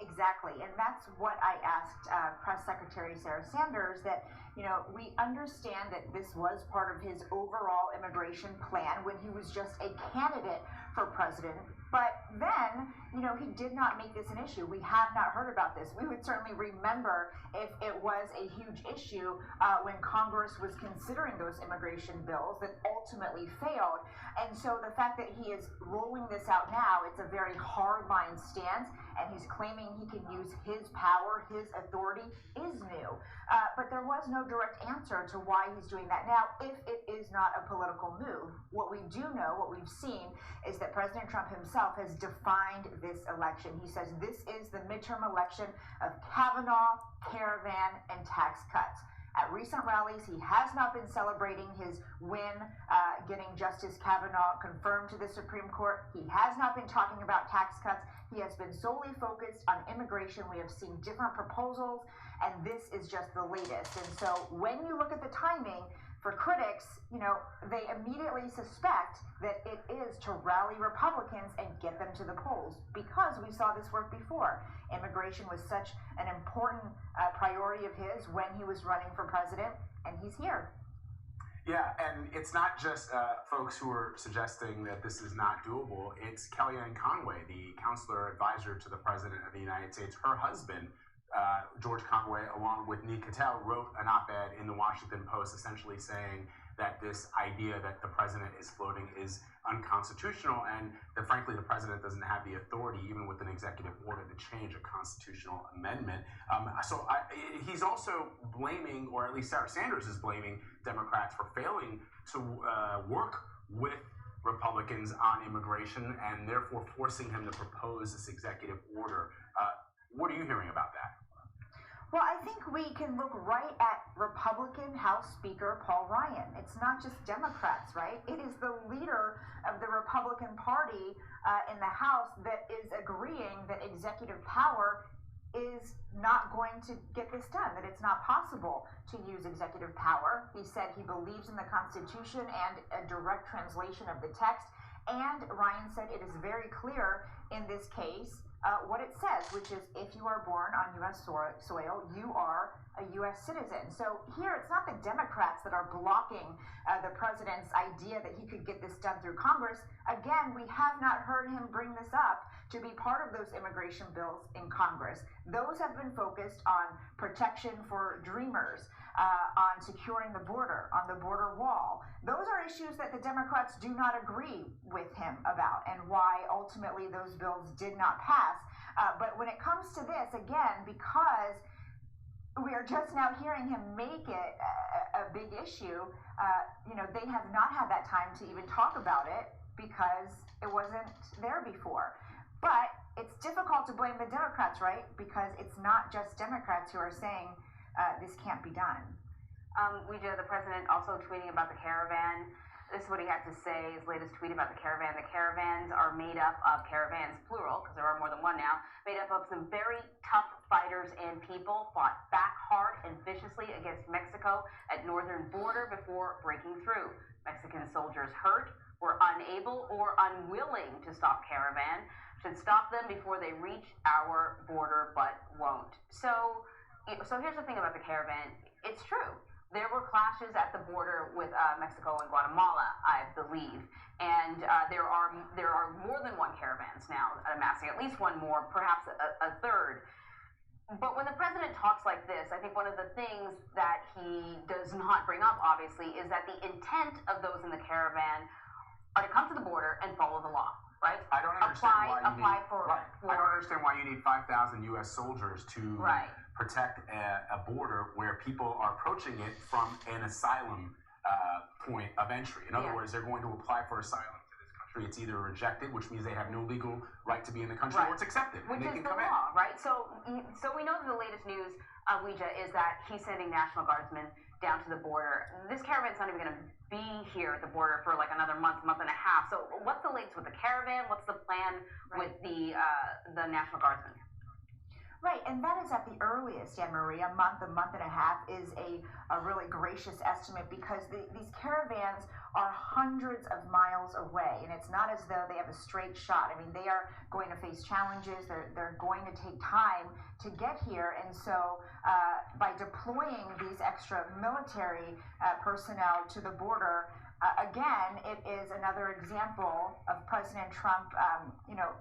Exactly, and that's what I asked Press Secretary Sarah Sanders, that, you know, we understand that this was part of his overall immigration plan when he was just a candidate for president, but then, you know, he did not make this an issue. We have not heard about this. We would certainly remember if it was a huge issue when Congress was considering those immigration bills that ultimately failed. And so the fact that he is rolling this out now, it's a very hardline stance, and he's claiming he can use his power, his authority, is new. But there was no direct answer to why he's doing that now, if it is not a political move. What we do know, what we've seen, is that President Trump himself has defined this election. He says this is the midterm election of Kavanaugh, caravan, and tax cuts. At recent rallies, he has not been celebrating his win, getting Justice Kavanaugh confirmed to the Supreme Court. He has not been talking about tax cuts. He has been solely focused on immigration. We have seen different proposals, and this is just the latest. And so when you look at the timing, for critics, you know, they immediately suspect that it is to rally Republicans and get them to the polls, because we saw this work before. Immigration was such an important priority of his when he was running for president, and he's here. Yeah, and it's not just folks who are suggesting that this is not doable. It's Kellyanne Conway, the counselor advisor to the President of the United States. Her husband, George Conway, along with Neil Patel, wrote an op-ed in the Washington Post essentially saying that this idea that the president is floating is unconstitutional, and that frankly the president doesn't have the authority, even with an executive order, to change a constitutional amendment. He's also blaming, or at least Sarah Sanders is blaming, Democrats for failing to work with Republicans on immigration, and therefore forcing him to propose this executive order. What are you hearing about that? Well, I think we can look right at Republican House Speaker Paul Ryan. It's not just Democrats, right? It is the leader of the Republican Party in the House that is agreeing that executive power is not going to get this done, that it's not possible to use executive power. He said he believes in the Constitution and a direct translation of the text. And Ryan said it is very clear in this case what it says, which is if you are born on U.S. soil, you are a U.S. citizen. So here, it's not the Democrats that are blocking the president's idea that he could get this done through Congress. Again, we have not heard him bring this up to be part of those immigration bills in Congress. Those have been focused on protection for dreamers, on securing the border, on the border wall. Those are issues that the Democrats do not agree with him about, and why ultimately those bills did not pass. But when it comes to this, again, because we are just now hearing him make it a big issue, you know, they have not had that time to even talk about it because it wasn't there before. But it's difficult to blame the Democrats, right? Because it's not just Democrats who are saying this can't be done. The president also tweeting about the caravan. This is what he had to say, his latest tweet about the caravan. The caravans are made up of caravans, plural, because there are more than one now, made up of some very tough fighters and people, fought back hard and viciously against Mexico at northern border before breaking through. Mexican soldiers hurt, were unable or unwilling to stop caravan, should stop them before they reach our border, but won't. So here's the thing about the caravan. It's true. There were clashes at the border with Mexico and Guatemala, I believe, and there are more than one caravans now amassing, at least one more, perhaps a third. But when the president talks like this, I think one of the things that he does not bring up, obviously, is that the intent of those in the caravan are to come to the border and follow the law, right? I don't understand I don't understand why you need 5,000 U.S. soldiers to protect a border where people are approaching it from an asylum point of entry. In other words, they're going to apply for asylum to this country. It's either rejected, which means they have no legal right to be in the country, or it's accepted, which and they is can the come law, right? So we know that the latest news, Ouija, is that he's sending National Guardsmen down to the border. This caravan's not even going to be here at the border for like another month and a half. So what's the latest with the caravan? What's the plan with the National Guardsmen? Right, and that is at the earliest, Anne-Marie. A month and a half is a really gracious estimate because these caravans are hundreds of miles away, and it's not as though they have a straight shot. I mean, they are going to face challenges. They're going to take time to get here, and so by deploying these extra military personnel to the border, again, it is another example of President Trump,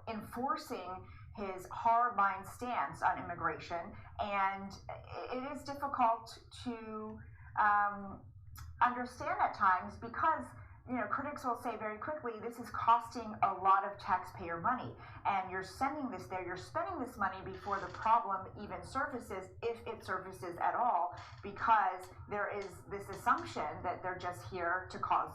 enforcing his hardline stance on immigration, and it is difficult to understand at times because critics will say very quickly this is costing a lot of taxpayer money, and you're sending this there, you're spending this money before the problem even surfaces, if it surfaces at all, because there is this assumption that they're just here to cause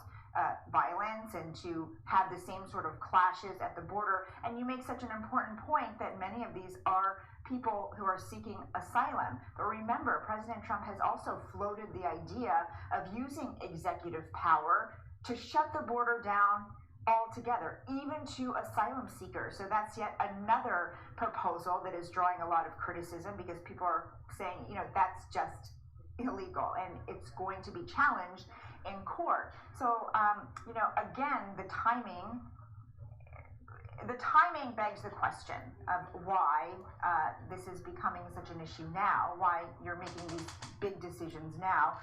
violence and to have the same sort of clashes at the border. And you make such an important point that many of these are people who are seeking asylum. But remember, President Trump has also floated the idea of using executive power to shut the border down altogether, even to asylum seekers. So that's yet another proposal that is drawing a lot of criticism because people are saying, that's just illegal and it's going to be challenged in court. So, again, the timing begs the question of why this is becoming such an issue now, why you're making these big decisions now,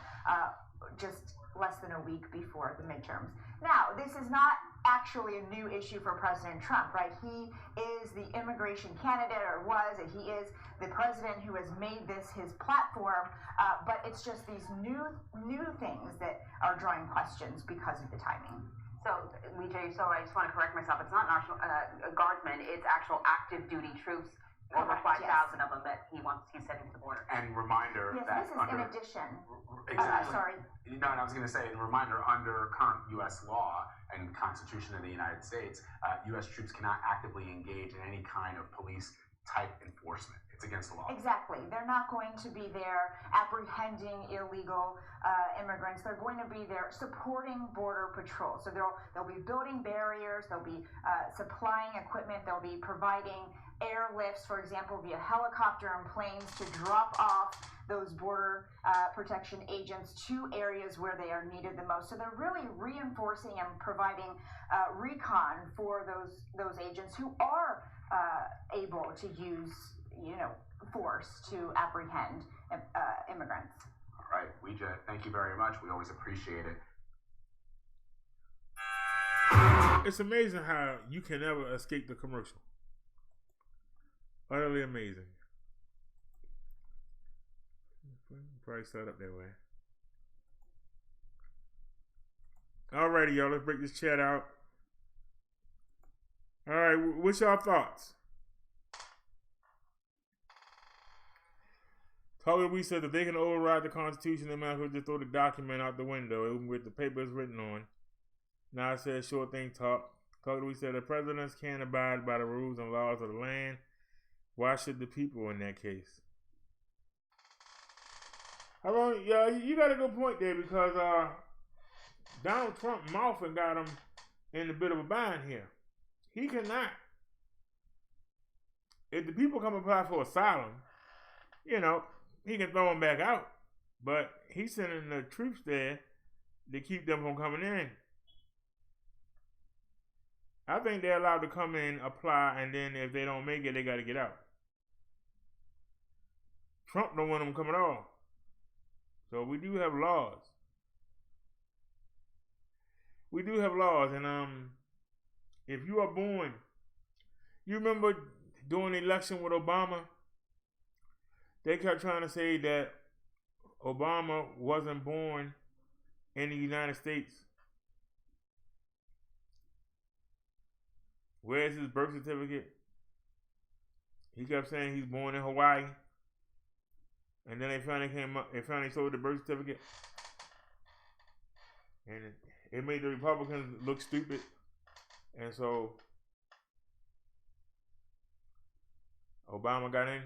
just less than a week before the midterms. Now, this is not actually a new issue for President Trump, right? He is the immigration candidate, or was, and he is the president who has made this his platform, but it's just these new things that are drawing questions because of the timing. So, Lee, so I just want to correct myself. It's not National Guardsmen, it's actual active duty troops, over 5,000 of them that he's sending to the border. And reminder that this is under... in addition. Exactly. Sorry. No, and I was going to say, and reminder, under current U.S. law and Constitution of the United States, U.S. troops cannot actively engage in any kind of police-type enforcement. It's against the law. Exactly. They're not going to be there apprehending illegal immigrants. They're going to be there supporting Border Patrol. So they'll be building barriers. They'll be supplying equipment. They'll be providing airlifts, for example, via helicopter and planes to drop off those border protection agents to areas where they are needed the most. So they're really reinforcing and providing recon for those agents who are able to use force to apprehend immigrants. All right, Ouija, thank you very much. We always appreciate it. It's amazing how you can never escape the commercial. Utterly amazing. Probably set up that way. Alrighty, y'all. Let's break this chat out. Alright, what's y'all thoughts? We said that they can override the Constitution, they might as well just throw the document out the window with the paper it's written on. Now it says short thing talk. We said the presidents can't abide by the rules and laws of the land. Why should the people in that case? You got a good point there because Donald Trump mouth and got him in a bit of a bind here. He cannot. If the people come apply for asylum, he can throw them back out. But he's sending the troops there to keep them from coming in. I think they're allowed to come in, apply, and then if they don't make it, they got to get out. Trump don't want them to come at all. So we do have laws. We do have laws, and if you are born, you remember during the election with Obama, they kept trying to say that Obama wasn't born in the United States. Where's his birth certificate? He kept saying he's born in Hawaii. And then they finally showed the birth certificate. And it made the Republicans look stupid. And so Obama got in.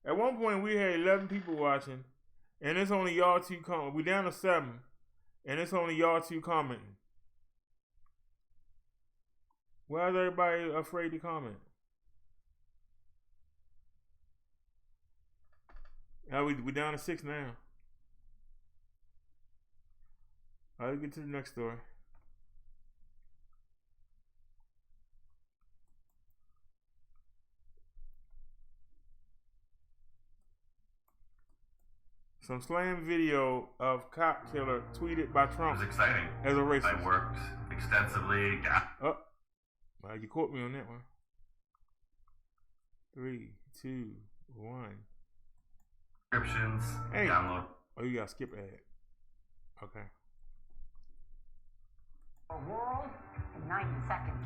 At one point we had 11 people watching. And it's only y'all two commenting. We down to 7. And it's only y'all two commenting. Why is everybody afraid to comment? We down to 6 now. All right, let's get to the next story. Some slam video of cop killer tweeted by Trump. It was exciting. As a racist. I worked extensively. Oh, well, you caught me on that one. 3, 2, 1. Descriptions. Hey. Download. Oh, you got skip ad. Okay. A world in 90 seconds.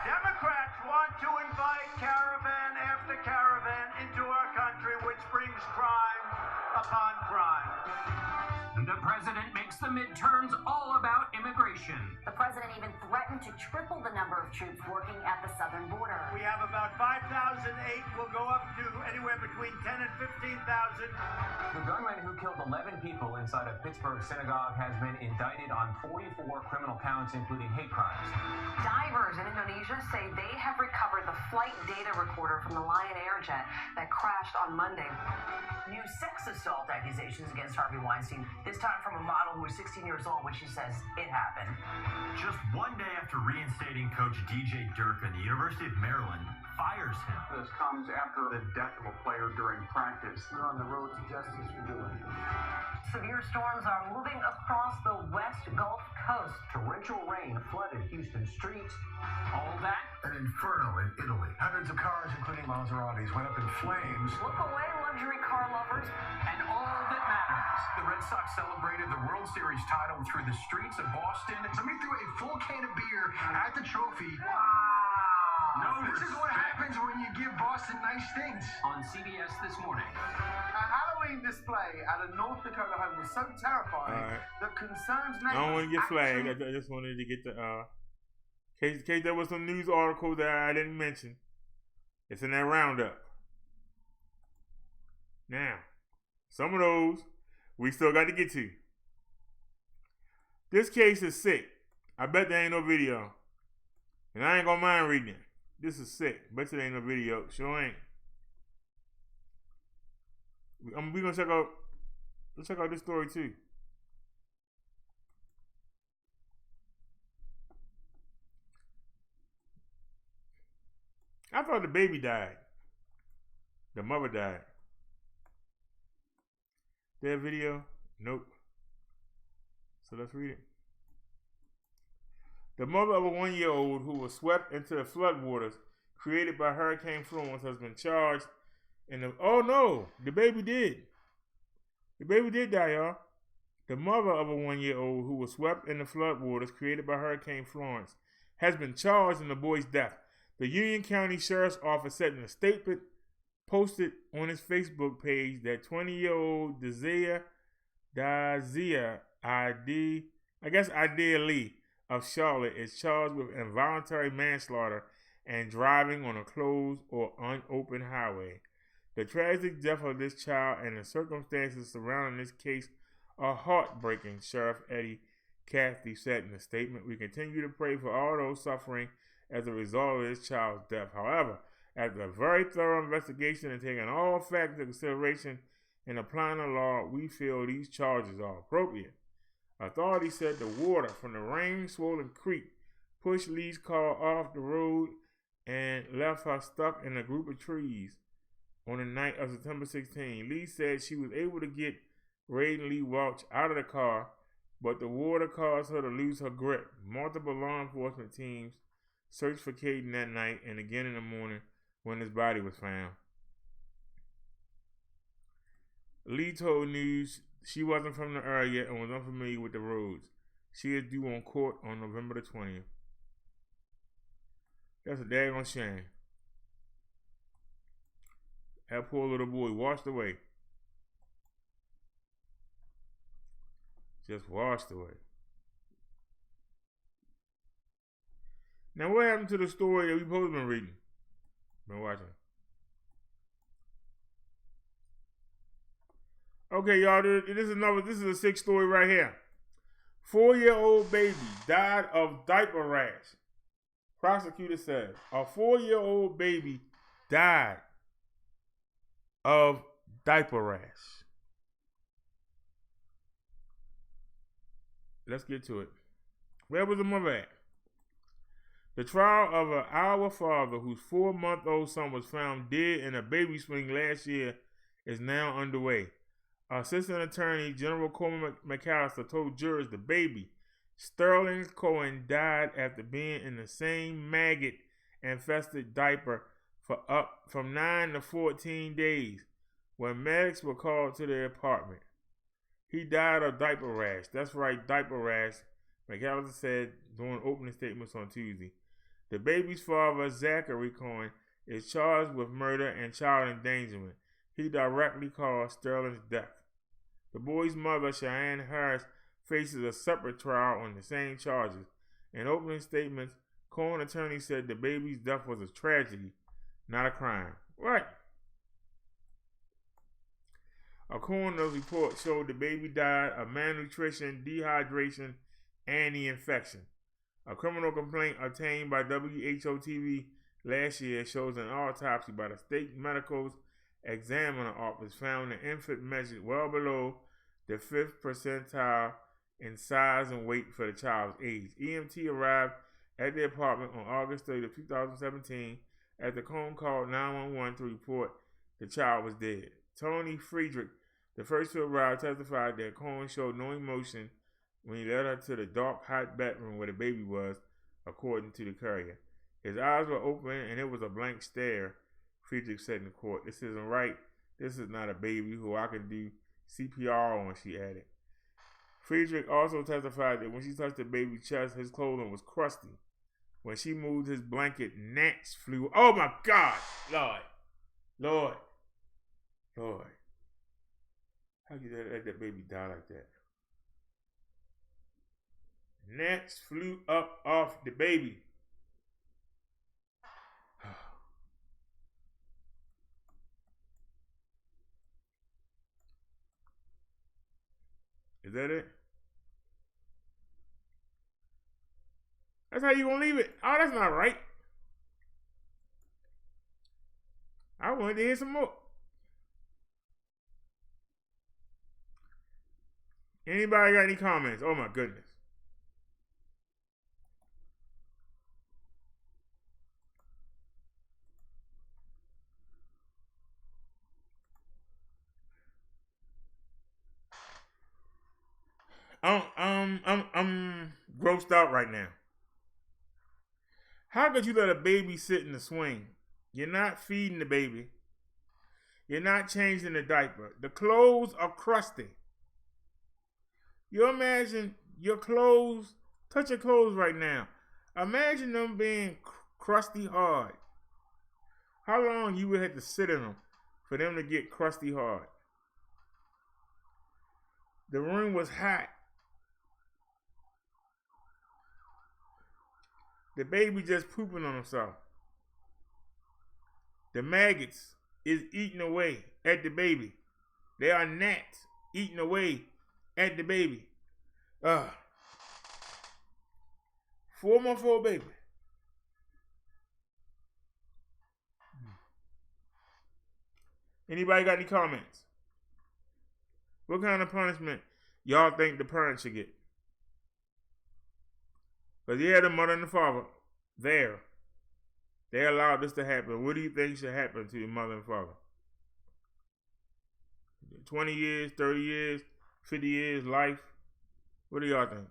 Democrats want to invite caravan after caravan into our country, which brings crime upon crime. The president makes the midterms all about immigration. The president even threatened to triple the number of troops working at the southern border. We have about 5,008. We'll go up to anywhere between 10 and 15,000. The gunman who killed 11 people inside a Pittsburgh synagogue has been indicted on 44 criminal counts, including hate crimes. Divers in Indonesia say they have recovered the flight data recorder from the Lion Air jet that crashed on Monday. New sex assault accusations against Harvey Weinstein, this time from a model who was 16 years old when she says it happened. Just one day after reinstating coach DJ DERRICK, the University of Maryland fires him. This comes after the death of a player during practice. We're on the road to justice for doing it. Severe storms are moving across the West Gulf Coast. Torrential rain flooded Houston streets. All that? An inferno in Italy. Hundreds of cars, including Maseratis, went up in flames. Look away, luxury car lovers. And all that matters. The Red Sox celebrated the World Series title through the streets of Boston. Somebody threw a full can of beer at the trophy. No This is what happens when you give Boston nice things. On CBS this morning. A Halloween display at a North Dakota home was so terrifying that concerned neighbors. I don't want to get flagged. I just wanted to get the case there was some news article that I didn't mention. It's in that roundup. Now, some of those we still got to get to. This case is sick. I bet there ain't no video. And I ain't gonna mind reading it. This is sick. Bet you there ain't no video. Sure ain't. We gonna check out. Let's check out this story too. I thought the baby died. The mother died. That video? Nope. So let's read it. The mother of a 1-year-old who was swept into the floodwaters created by Hurricane Florence has been charged in the... Oh no! The baby did. The baby did die, y'all. The mother of a 1-year-old who was swept in the floodwaters created by Hurricane Florence has been charged in the boy's death. The Union County Sheriff's Office said in a statement posted on its Facebook page that 20-year-old Dazia Lee of Charlotte is charged with involuntary manslaughter and driving on a closed or unopened highway. The tragic death of this child and the circumstances surrounding this case are heartbreaking, Sheriff Eddie Cathy said in a statement. We continue to pray for all those suffering as a result of this child's death. However, after a very thorough investigation and taking all facts into consideration and applying the law, we feel these charges are appropriate. Authorities said the water from the rain-swollen creek pushed Lee's car off the road and left her stuck in a group of trees on the night of September 16. Lee said she was able to get Raiden Lee Welch out of the car, but the water caused her to lose her grip. Multiple law enforcement teams searched for Caden that night and again in the morning when his body was found. Lee told News she wasn't from the area and was unfamiliar with the roads. She is due on court on November the 20th. That's a daggone shame. That poor little boy washed away. Just washed away. Now, what happened to the story that we both been reading? Been watching. Okay, y'all. This is a sick story right here. 4-year-old baby died of diaper rash. Prosecutor said a 4-year-old baby died of diaper rash. Let's get to it. Where was the mother at? The trial of an Iowa father whose 4-month-old son was found dead in a baby swing last year is now underway. Assistant Attorney General Coleman McAllister told jurors the baby, Sterling Cohen, died after being in the same maggot-infested diaper for up from 9 to 14 days when medics were called to their apartment. He died of diaper rash. That's right, diaper rash, McAllister said during opening statements on Tuesday. The baby's father, Zachary Cohen, is charged with murder and child endangerment. He directly caused Sterling's death. The boy's mother, Cheyenne Harris, faces a separate trial on the same charges. In opening statements, Cohen attorney said the baby's death was a tragedy, not a crime. Right. A coroner's report showed the baby died of malnutrition, dehydration, and the infection. A criminal complaint obtained by WHO-TV last year shows an autopsy by the state medical examiner office found the infant measured well below the 5th percentile in size and weight for the child's age. EMT arrived at the apartment on August 30, 2017 after Cohen called 911 to report the child was dead. Tony Friedrich, the first to arrive, testified that Cohen showed no emotion when he led her to the dark, hot bedroom where the baby was, according to the courier. His eyes were open and it was a blank stare, Friedrich said in court. This isn't right. This is not a baby who I can do CPR on, she added. Friedrich also testified that when she touched the baby's chest, his clothing was crusty. When she moved his blanket, gnats flew. Oh my God! Lord. How could you let that baby die like that? Gnats flew up off the baby. Is that it? That's how you gonna leave it? Oh, that's not right. I wanted to hear some more. Anybody got any comments? Oh my goodness. I'm grossed out right now. How could you let a baby sit in the swing? You're not feeding the baby. You're not changing the diaper. The clothes are crusty. You imagine your clothes, touch your clothes right now. Imagine them being crusty hard. How long you would have to sit in them for them to get crusty hard? The room was hot. The baby just pooping on himself. The maggots is eating away at the baby. There are gnats eating away at the baby. 4-month-old baby. Anybody got any comments? What kind of punishment y'all think the parents should get? Because yeah, the mother and the father, they allowed this to happen. What do you think should happen to your mother and father? 20 years, 30 years, 50 years, life? What do y'all think?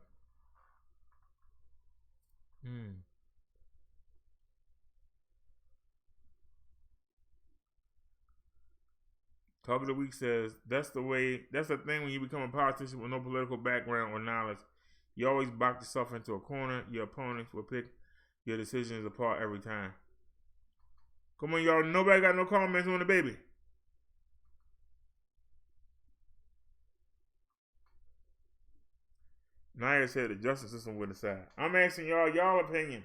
Talk of the Week says, that's the thing when you become a politician with no political background or knowledge. You always box yourself into a corner. Your opponents will pick your decisions apart every time. Come on, y'all. Nobody got no comments on the baby. Naya said the justice system would decide. I'm asking y'all opinion.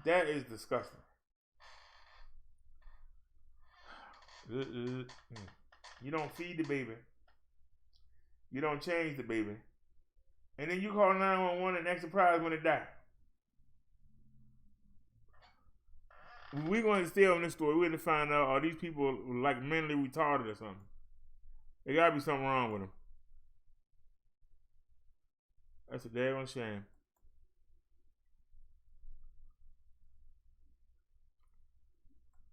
That is disgusting. You don't feed the baby. You don't change the baby. And then you call 911 and act surprised when it dies. we're going to stay on this story. We're going to find out, are these people like mentally retarded or something? There got to be something wrong with them. That's a damn shame.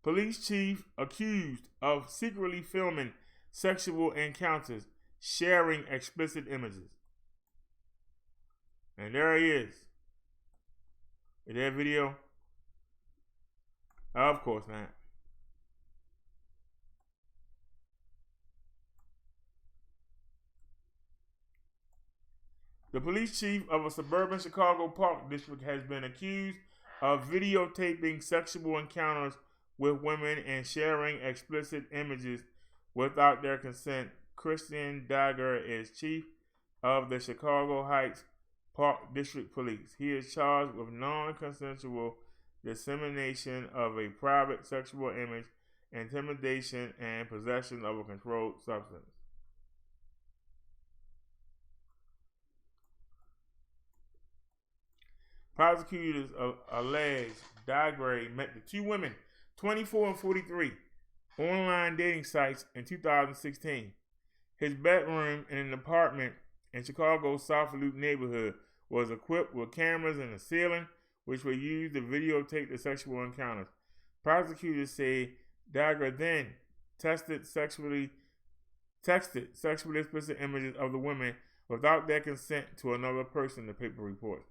Police chief accused of secretly filming sexual encounters, sharing explicit images. And there he is. Is that video? Of course not. The police chief of a suburban Chicago Park district has been accused of videotaping sexual encounters with women and sharing explicit images without their consent. Christian Dagger is chief of the Chicago Heights Park District Police. He is charged with non-consensual dissemination of a private sexual image, intimidation, and possession of a controlled substance. Prosecutors allege Dagger met the two women, 24 and 43, online dating sites in 2016. His bedroom in an apartment in Chicago's South Loop neighborhood was equipped with cameras in the ceiling, which were used to videotape the sexual encounters. Prosecutors say Dagger then texted sexually explicit images of the women without their consent to another person, the paper reports.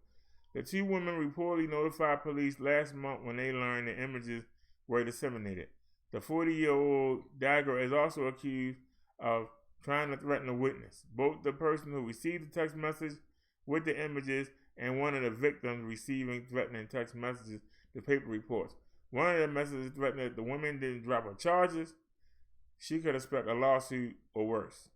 The two women reportedly notified police last month when they learned the images were disseminated. The 40-year-old Dagger is also accused of trying to threaten a witness. Both the person who received the text message with the images and one of the victims receiving threatening text messages, the paper reports. One of the messages threatened that the woman didn't drop her charges. She could expect a lawsuit or worse.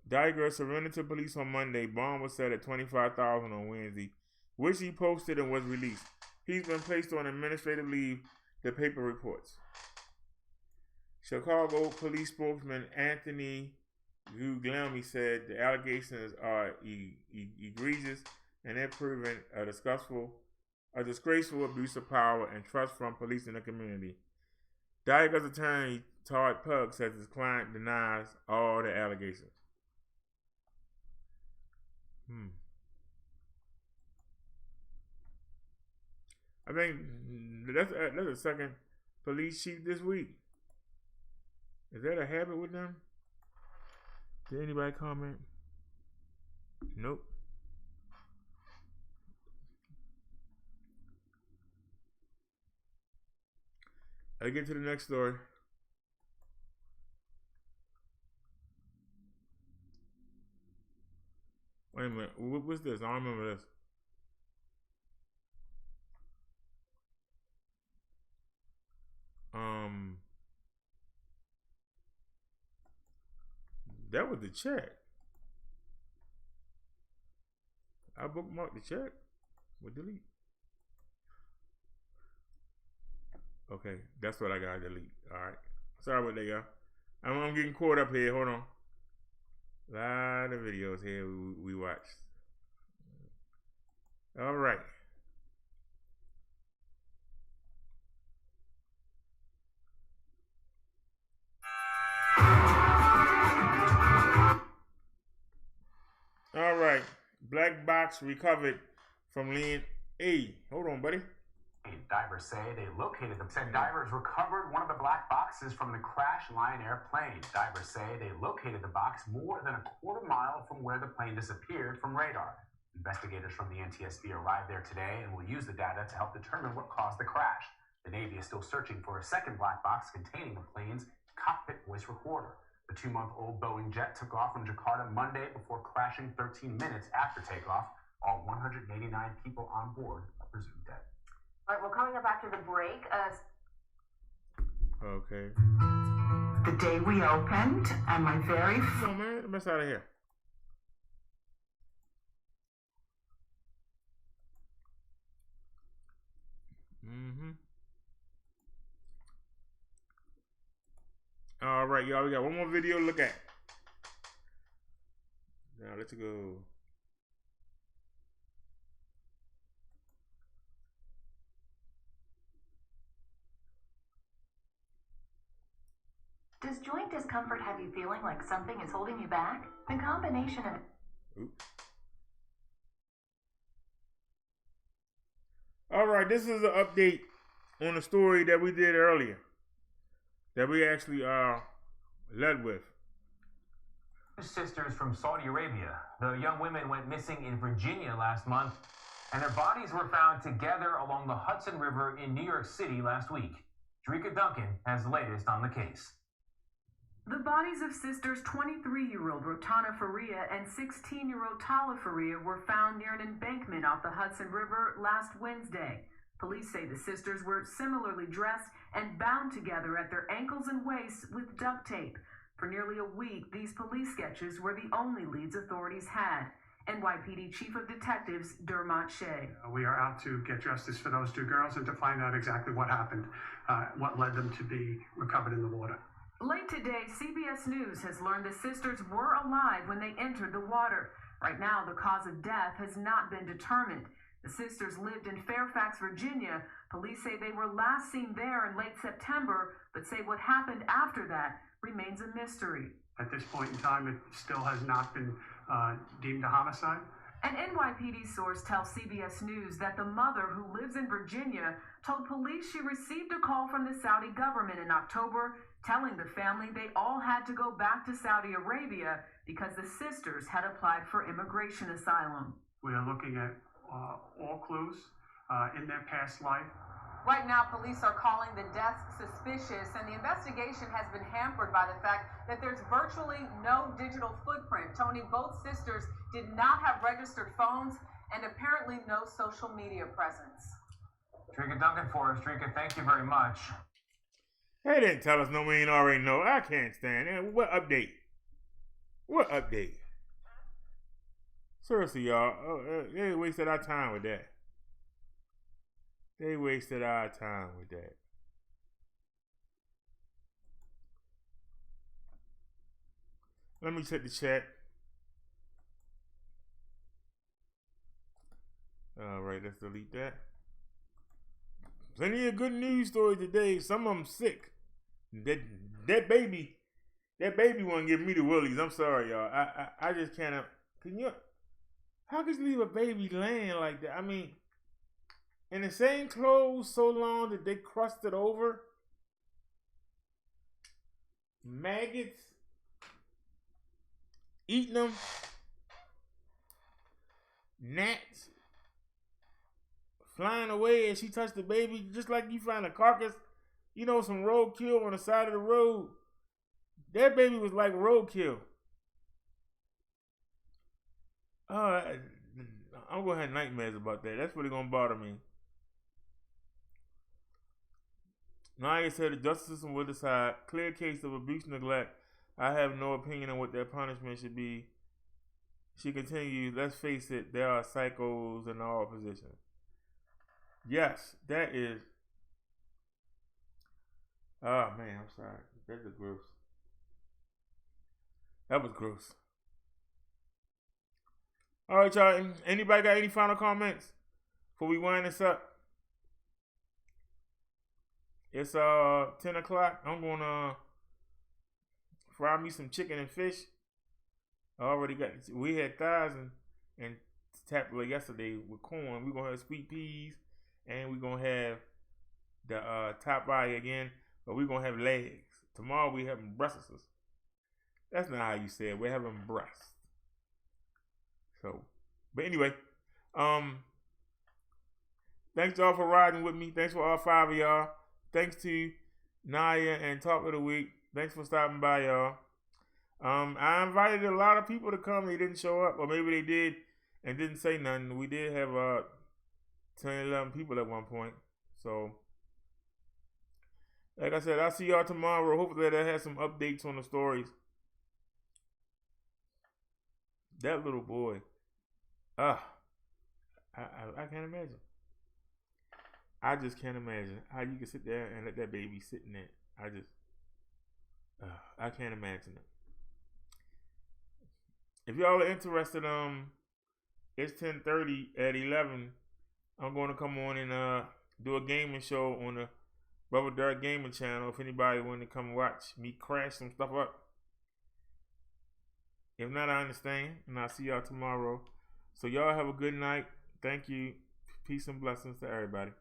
Dagger surrendered to police on Monday. Bond was set at $25,000 on Wednesday, which he posted and was released. He's been placed on administrative leave, the paper reports. Chicago police spokesman Anthony Guglielmi said the allegations are egregious and they're proven a disgraceful abuse of power and trust from police in the community. Dagger's attorney, Todd Pugh, says his client denies all the allegations. I think that's a second police chief this week. Is that a habit with them? Did anybody comment? Nope. Let's get to the next story. Wait a minute. What's this? I don't remember this. That was the check. I bookmarked the check. With delete. Okay, that's what I gotta delete. Alright. Sorry about that, y'all. I'm getting caught up here. Hold on. A lot of videos here we watched. Alright. Alright. Black box recovered from land A. Hold on, buddy. Divers say they located them. Said divers recovered one of the black boxes from the crashed Lion Air plane. Divers say they located the box more than a quarter mile from where the plane disappeared from radar. Investigators from the NTSB arrived there today and will use the data to help determine what caused the crash. The Navy is still searching for a second black box containing the plane's cockpit voice recorder. The 2-month-old Boeing jet took off from Jakarta Monday before crashing 13 minutes after takeoff. All 189 people on board are presumed dead. All right, well, coming up after the break. Okay. The day we opened, and my very... Oh, man, get the mess out of here. All right, y'all, we got one more video to look at. Now, let's go. Does joint discomfort have you feeling like something is holding you back? The combination of... Oops. All right, this is an update on the story that we did earlier, that we actually led with. Sisters from Saudi Arabia. The young women went missing in Virginia last month, and their bodies were found together along the Hudson River in New York City last week. DERRICK Duncan has the latest on the case. The bodies of sisters 23-year-old Rotana Faria and 16-year-old Tala Faria were found near an embankment off the Hudson River last Wednesday. Police say the sisters were similarly dressed and bound together at their ankles and waists with duct tape. For nearly a week, these police sketches were the only leads authorities had. NYPD Chief of Detectives Dermot Shea. We are out to get justice for those two girls and to find out exactly what happened, what led them to be recovered in the water. Late today, CBS News has learned the sisters were alive when they entered the water. Right now, the cause of death has not been determined. The sisters lived in Fairfax, Virginia. Police say they were last seen there in late September, but say what happened after that remains a mystery. At this point in time, it still has not been deemed a homicide. An NYPD source tells CBS News that the mother, who lives in Virginia, told police she received a call from the Saudi government in October telling the family they all had to go back to Saudi Arabia because the sisters had applied for immigration asylum. We are looking at all clues in their past life. Right now, police are calling the deaths suspicious, and the investigation has been hampered by the fact that there's virtually no digital footprint. Tony, both sisters did not have registered phones and apparently no social media presence. DERRICK Duncan for us. DERRICK, thank you very much. They didn't tell us no we ain't already know. I can't stand it. What update? What update? Seriously, y'all. They wasted our time with that. They wasted our time with that. Let me check the chat. All right, let's delete that. Plenty of good news stories today. Some of them sick. That baby won't give me the willies. I'm sorry, y'all. I just can't. How could you leave a baby laying like that? I mean, in the same clothes so long that they crusted over. Maggots eating them. Gnats flying away as she touched the baby, just like you find a carcass, some roadkill on the side of the road. That baby was like roadkill. I'm gonna have nightmares about that. That's really gonna bother me. Naya said the justice system will decide. Clear case of abuse and neglect. I have no opinion on what their punishment should be. She continues, let's face it, there are psychos in all positions. Yes, that is. Oh man, I'm sorry. That is gross. That was gross. All right, y'all. Anybody got any final comments before we wind this up? It's 10 o'clock. I'm gonna fry me some chicken and fish. We had thighs and tapioca yesterday with corn. We're gonna have sweet peas and we're gonna have the top eye again, but we're gonna have legs. Tomorrow we having breasts. That's not how you say it. We're having breasts. So, but anyway, thanks y'all for riding with me. Thanks for all 5 of y'all. Thanks to Naya and Talk of the Week. Thanks for stopping by, y'all. I invited a lot of people to come. They didn't show up, or maybe they did and didn't say nothing. We did have 10, 11 people at one point. So, like I said, I'll see y'all tomorrow. Hopefully that has some updates on the stories. That little boy. I can't imagine. I just can't imagine how you can sit there and let that baby sit in it. I can't imagine it. If y'all are interested, it's 10:30 at 11. I'm going to come on and do a gaming show on the Brother Derrick Gaming channel. If anybody want to come watch me crash some stuff up. If not, I understand. And I'll see y'all tomorrow. So y'all have a good night. Thank you. Peace and blessings to everybody.